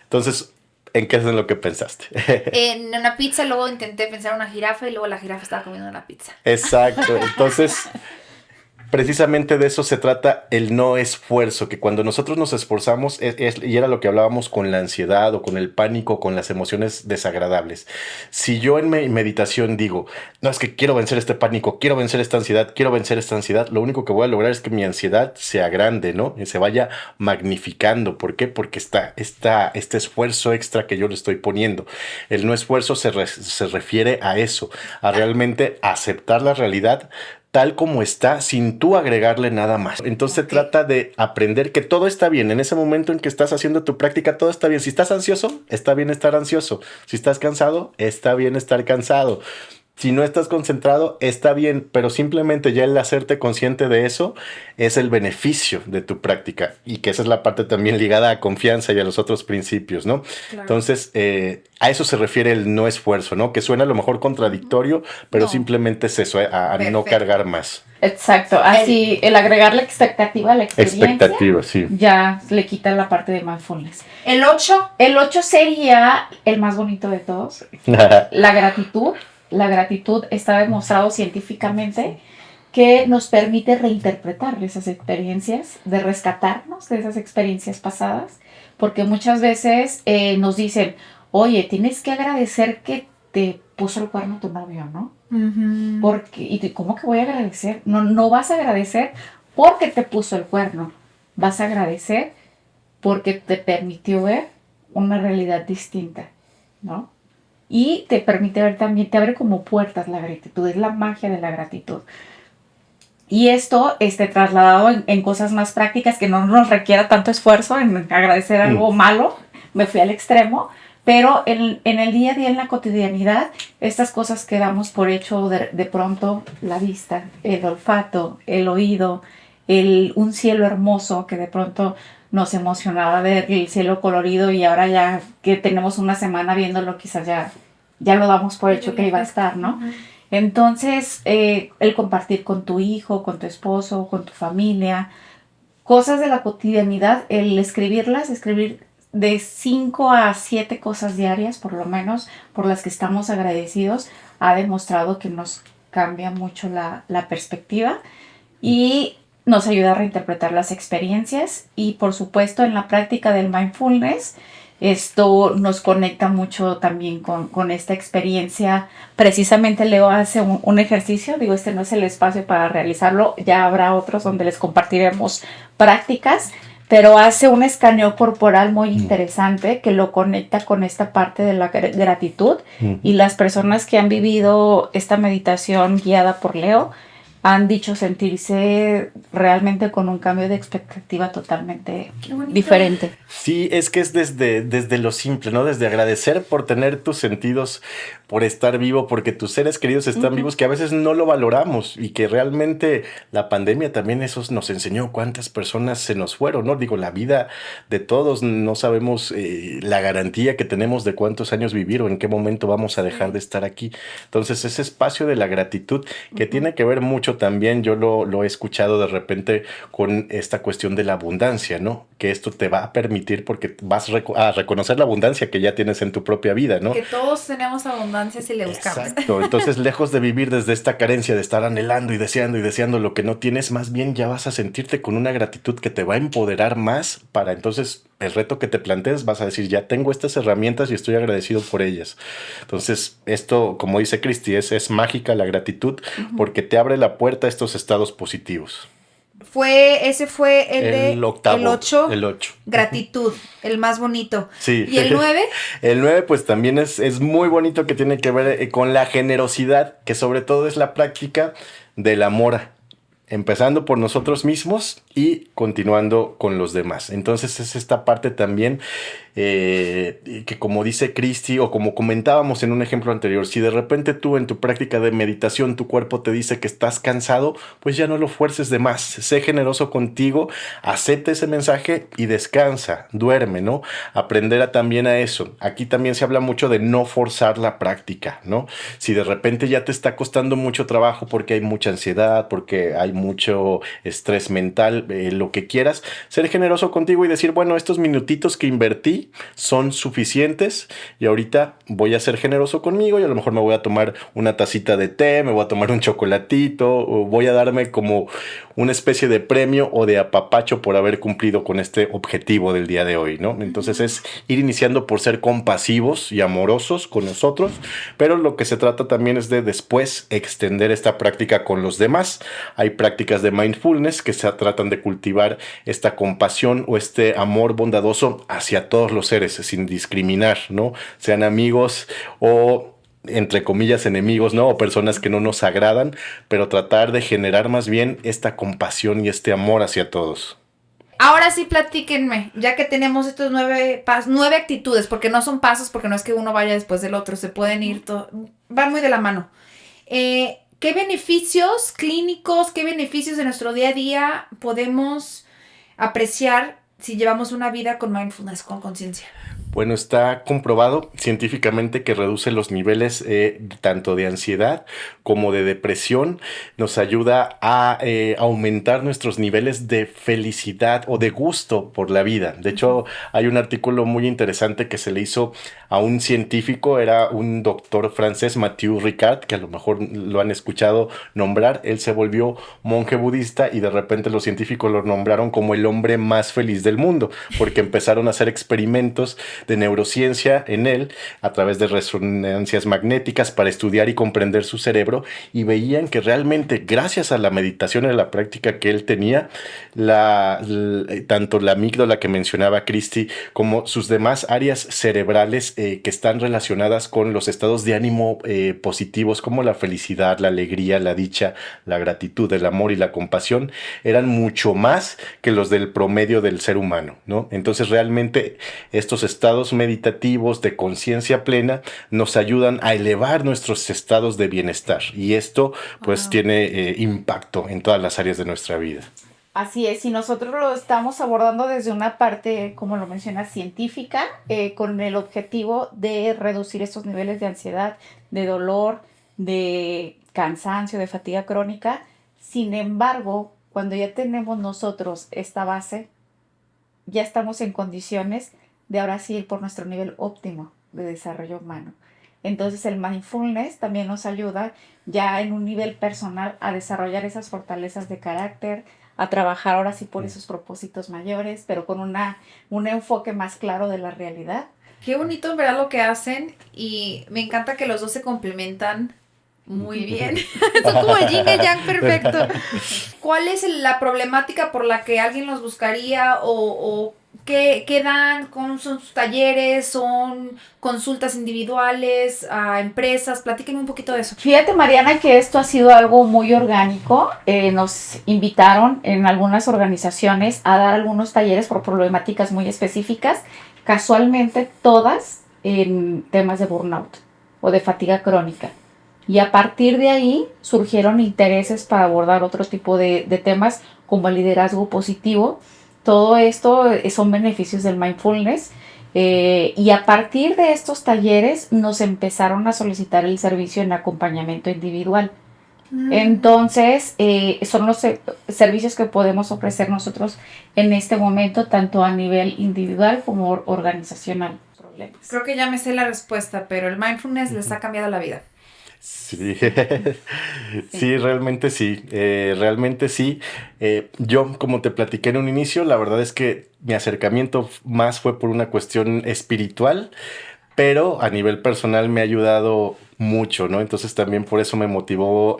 Entonces, ¿en qué es en lo que pensaste? En una pizza, luego intenté pensar en una jirafa y luego la jirafa estaba comiendo una pizza. Exacto. Entonces... precisamente de eso se trata el no esfuerzo, que cuando nosotros nos esforzamos, y era lo que hablábamos con la ansiedad o con el pánico, con las emociones desagradables. Si yo en mi meditación digo, no, es que quiero vencer este pánico, quiero vencer esta ansiedad, lo único que voy a lograr es que mi ansiedad se agrande, ¿no? Y se vaya magnificando. ¿Por qué? Porque está este esfuerzo extra que yo le estoy poniendo. El no esfuerzo se refiere a eso, a realmente aceptar la realidad tal como está, sin tú agregarle nada más. Entonces se trata de aprender que todo está bien. En ese momento en que estás haciendo tu práctica, todo está bien. Si estás ansioso, está bien estar ansioso. Si estás cansado, está bien estar cansado. Si no estás concentrado, está bien, pero simplemente ya el hacerte consciente de eso es el beneficio de tu práctica, y que esa es la parte también ligada a confianza y a los otros principios, ¿no? Claro. Entonces, a eso se refiere el no esfuerzo, ¿no? Que suena a lo mejor contradictorio, pero no. Simplemente es eso, a no cargar más. Exacto, así el agregar la expectativa a la experiencia, sí. Ya le quita la parte de mindfulness. ¿El 8? El 8 sería el más bonito de todos, la gratitud. La gratitud está demostrado científicamente que nos permite reinterpretar esas experiencias, de rescatarnos de esas experiencias pasadas, porque muchas veces nos dicen, oye, tienes que agradecer que te puso el cuerno tu novio, ¿no? Uh-huh. Porque, ¿y cómo que voy a agradecer? No vas a agradecer porque te puso el cuerno, vas a agradecer porque te permitió ver una realidad distinta, ¿no? y te permite ver también, te abre como puertas la gratitud, es la magia de la gratitud. Y esto trasladado en cosas más prácticas que no nos requiera tanto esfuerzo en agradecer algo malo, me fui al extremo, pero en el día a día, en la cotidianidad, estas cosas que damos por hecho de pronto, la vista, el olfato, el oído, un cielo hermoso que de pronto nos emocionaba ver el cielo colorido y ahora ya que tenemos una semana viéndolo, quizás ya lo damos por hecho que iba a estar, ¿no? Uh-huh. Entonces, el compartir con tu hijo, con tu esposo, con tu familia, cosas de la cotidianidad, el escribir de 5 a 7 cosas diarias, por lo menos, por las que estamos agradecidos, ha demostrado que nos cambia mucho la perspectiva y nos ayuda a reinterpretar las experiencias y, por supuesto, en la práctica del mindfulness, esto nos conecta mucho también con esta experiencia. Precisamente Leo hace un ejercicio, digo, este no es el espacio para realizarlo, ya habrá otros donde les compartiremos prácticas, pero hace un escaneo corporal muy interesante que lo conecta con esta parte de la gratitud. Y las personas que han vivido esta meditación guiada por Leo han dicho sentirse realmente con un cambio de expectativa totalmente diferente. Sí, es que es desde lo simple, ¿no? Desde agradecer por tener tus sentidos, por estar vivo, porque tus seres queridos están vivos, que a veces no lo valoramos y que realmente la pandemia también eso nos enseñó cuántas personas se nos fueron, ¿no? Digo, la vida de todos, no sabemos la garantía que tenemos de cuántos años vivir o en qué momento vamos a dejar de estar aquí. Entonces, ese espacio de la gratitud que tiene que ver mucho también, yo lo he escuchado de repente con esta cuestión de la abundancia, ¿no? Que esto te va a permitir porque vas a reconocer la abundancia que ya tienes en tu propia vida, ¿no? Que todos tenemos abundancia si le buscamos. Exacto, entonces lejos de vivir desde esta carencia de estar anhelando y deseando lo que no tienes, más bien ya vas a sentirte con una gratitud que te va a empoderar más para entonces el reto que te plantees, vas a decir, ya tengo estas herramientas y estoy agradecido por ellas. Entonces, esto, como dice Cristi, es mágica la gratitud porque te abre la puerta a estos estados positivos. Ese fue el octavo, el 8. El 8. Gratitud, el más bonito. Sí. ¿Y el 9? El 9 pues también es muy bonito, que tiene que ver con la generosidad, que sobre todo es la práctica del amor, empezando por nosotros mismos y continuando con los demás. Entonces es esta parte también que, como dice Cristi, o como comentábamos en un ejemplo anterior, si de repente tú en tu práctica de meditación tu cuerpo te dice que estás cansado, pues ya no lo fuerces de más, sé generoso contigo, acepta ese mensaje y descansa, duerme, ¿no? Aprender también a eso. Aquí también se habla mucho de no forzar la práctica, ¿no? Si de repente ya te está costando mucho trabajo porque hay mucha ansiedad, porque hay mucho estrés mental, lo que quieras, ser generoso contigo y decir, bueno, estos minutitos que invertí son suficientes y ahorita voy a ser generoso conmigo y a lo mejor me voy a tomar una tacita de té, me voy a tomar un chocolatito o voy a darme como una especie de premio o de apapacho por haber cumplido con este objetivo del día de hoy, ¿no? Entonces es ir iniciando por ser compasivos y amorosos con nosotros, pero lo que se trata también es de después extender esta práctica con los demás. Hay prácticas de mindfulness que se tratan de cultivar esta compasión o este amor bondadoso hacia todos los seres sin discriminar, ¿no? Sean amigos o entre comillas enemigos, ¿no? O personas que no nos agradan, pero tratar de generar más bien esta compasión y este amor hacia todos. Ahora sí platíquenme, ya que tenemos estos 9 actitudes, porque no son pasos, porque no es que uno vaya después del otro, se pueden ir, van muy de la mano. ¿Qué beneficios clínicos, qué beneficios de nuestro día a día podemos apreciar si llevamos una vida con mindfulness, con conciencia? Bueno, está comprobado científicamente que reduce los niveles tanto de ansiedad como de depresión. Nos ayuda a aumentar nuestros niveles de felicidad o de gusto por la vida. De hecho, hay un artículo muy interesante que se le hizo a un científico, era un doctor francés, Mathieu Ricard, que a lo mejor lo han escuchado nombrar. Él se volvió monje budista y de repente los científicos lo nombraron como el hombre más feliz del mundo, porque empezaron a hacer experimentos de neurociencia en él a través de resonancias magnéticas para estudiar y comprender su cerebro, y veían que realmente gracias a la meditación y a la práctica que él tenía, tanto la amígdala que mencionaba Cristi como sus demás áreas cerebrales que están relacionadas con los estados de ánimo positivos como la felicidad, la alegría, la dicha, la gratitud, el amor y la compasión, eran mucho más que los del promedio del ser humano, ¿no? Entonces realmente estos estados meditativos de conciencia plena nos ayudan a elevar nuestros estados de bienestar, y esto pues tiene impacto en todas las áreas de nuestra vida. Así es, y nosotros lo estamos abordando desde una parte, como lo mencionas, científica, con el objetivo de reducir estos niveles de ansiedad, de dolor, de cansancio, de fatiga crónica. Sin embargo, cuando ya tenemos nosotros esta base, ya estamos en condiciones de ahora sí ir por nuestro nivel óptimo de desarrollo humano. Entonces el mindfulness también nos ayuda ya en un nivel personal a desarrollar esas fortalezas de carácter, a trabajar ahora sí por esos propósitos mayores, pero con un enfoque más claro de la realidad. Qué bonito en verdad lo que hacen, y me encanta que los dos se complementan muy bien. Son como el yin y el yang perfecto. ¿Cuál es la problemática por la que alguien los buscaría o qué dan? ¿Son sus talleres? ¿Son consultas individuales a empresas? Platíquenme un poquito de eso. Fíjate, Mariana, que esto ha sido algo muy orgánico. Nos invitaron en algunas organizaciones a dar algunos talleres por problemáticas muy específicas, casualmente todas en temas de burnout o de fatiga crónica. Y a partir de ahí surgieron intereses para abordar otro tipo de temas como el liderazgo positivo. Todo esto son beneficios del mindfulness. Y a partir de estos talleres nos empezaron a solicitar el servicio en acompañamiento individual. Entonces, son los servicios que podemos ofrecer nosotros en este momento, tanto a nivel individual como organizacional. Creo que ya me sé la respuesta, pero el mindfulness les ha cambiado la vida. Sí, sí, realmente sí, realmente sí. Yo, como te platiqué en un inicio, la verdad es que mi acercamiento más fue por una cuestión espiritual, pero a nivel personal me ha ayudado mucho, ¿no? Entonces también por eso me motivó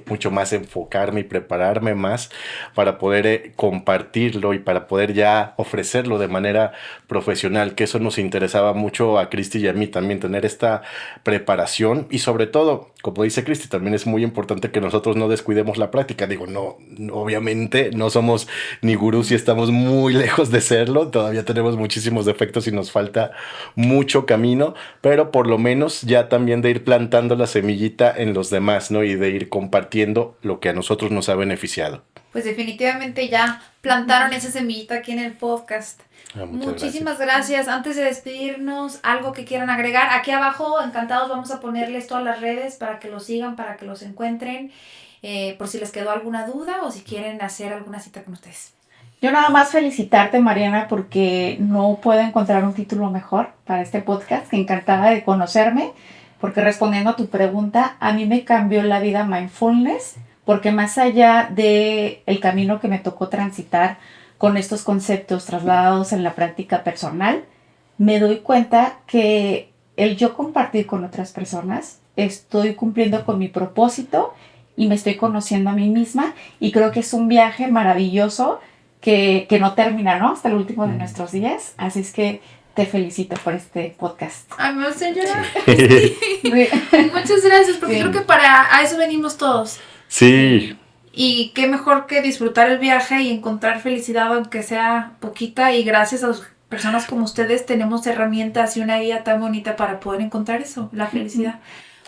mucho más enfocarme y prepararme más para poder compartirlo y para poder ya ofrecerlo de manera profesional, que eso nos interesaba mucho a Cristi y a mí también, tener esta preparación, y sobre todo, como dice Cristi, también es muy importante que nosotros no descuidemos la práctica. Digo, no, obviamente no somos ni gurús y estamos muy lejos de serlo, todavía tenemos muchísimos defectos y nos falta mucho camino, pero por lo menos ya también de ir plantando la semillita en los demás, ¿no? Y de ir compartiendo lo que a nosotros nos ha beneficiado. Pues definitivamente ya plantaron esa semillita aquí en el podcast. Muchísimas gracias. Antes de despedirnos, algo que quieran agregar. Aquí abajo, encantados, vamos a ponerles todas las redes para que los sigan, para que los encuentren, por si les quedó alguna duda o si quieren hacer alguna cita con ustedes. Yo nada más felicitarte, Mariana, porque no puedo encontrar un título mejor para este podcast, que encantada de conocerme, porque respondiendo a tu pregunta, a mí me cambió la vida mindfulness, porque más allá de el camino que me tocó transitar con estos conceptos trasladados en la práctica personal, me doy cuenta que el yo compartir con otras personas, estoy cumpliendo con mi propósito y me estoy conociendo a mí misma, y creo que es un viaje maravilloso que no termina, ¿no? Hasta el último de nuestros días. Así es que te felicito por este podcast. Ay, me vas a llorar. Sí. Muchas gracias, porque creo que a eso venimos todos. Sí. Y qué mejor que disfrutar el viaje y encontrar felicidad, aunque sea poquita, y gracias a las personas como ustedes tenemos herramientas y una guía tan bonita para poder encontrar eso, la felicidad.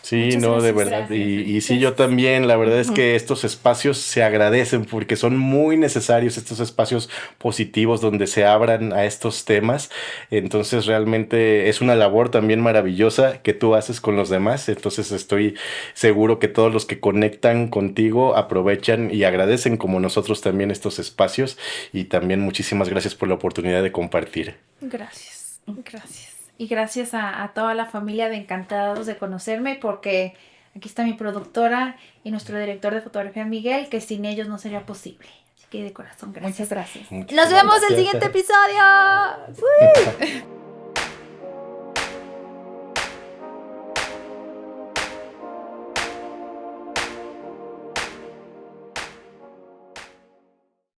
Sí, Muchas no, gracias. de verdad. Y sí, yo también. La verdad es que estos espacios se agradecen porque son muy necesarios, estos espacios positivos donde se abran a estos temas. Entonces, realmente es una labor también maravillosa que tú haces con los demás. Entonces, estoy seguro que todos los que conectan contigo aprovechan y agradecen como nosotros también estos espacios. Y también muchísimas gracias por la oportunidad de compartir. Gracias, gracias. Y gracias a toda la familia de Encantados de conocerme, porque aquí está mi productora y nuestro director de fotografía, Miguel, que sin ellos no sería posible. Así que de corazón, gracias. Muchas gracias. Nos vemos en el siguiente episodio.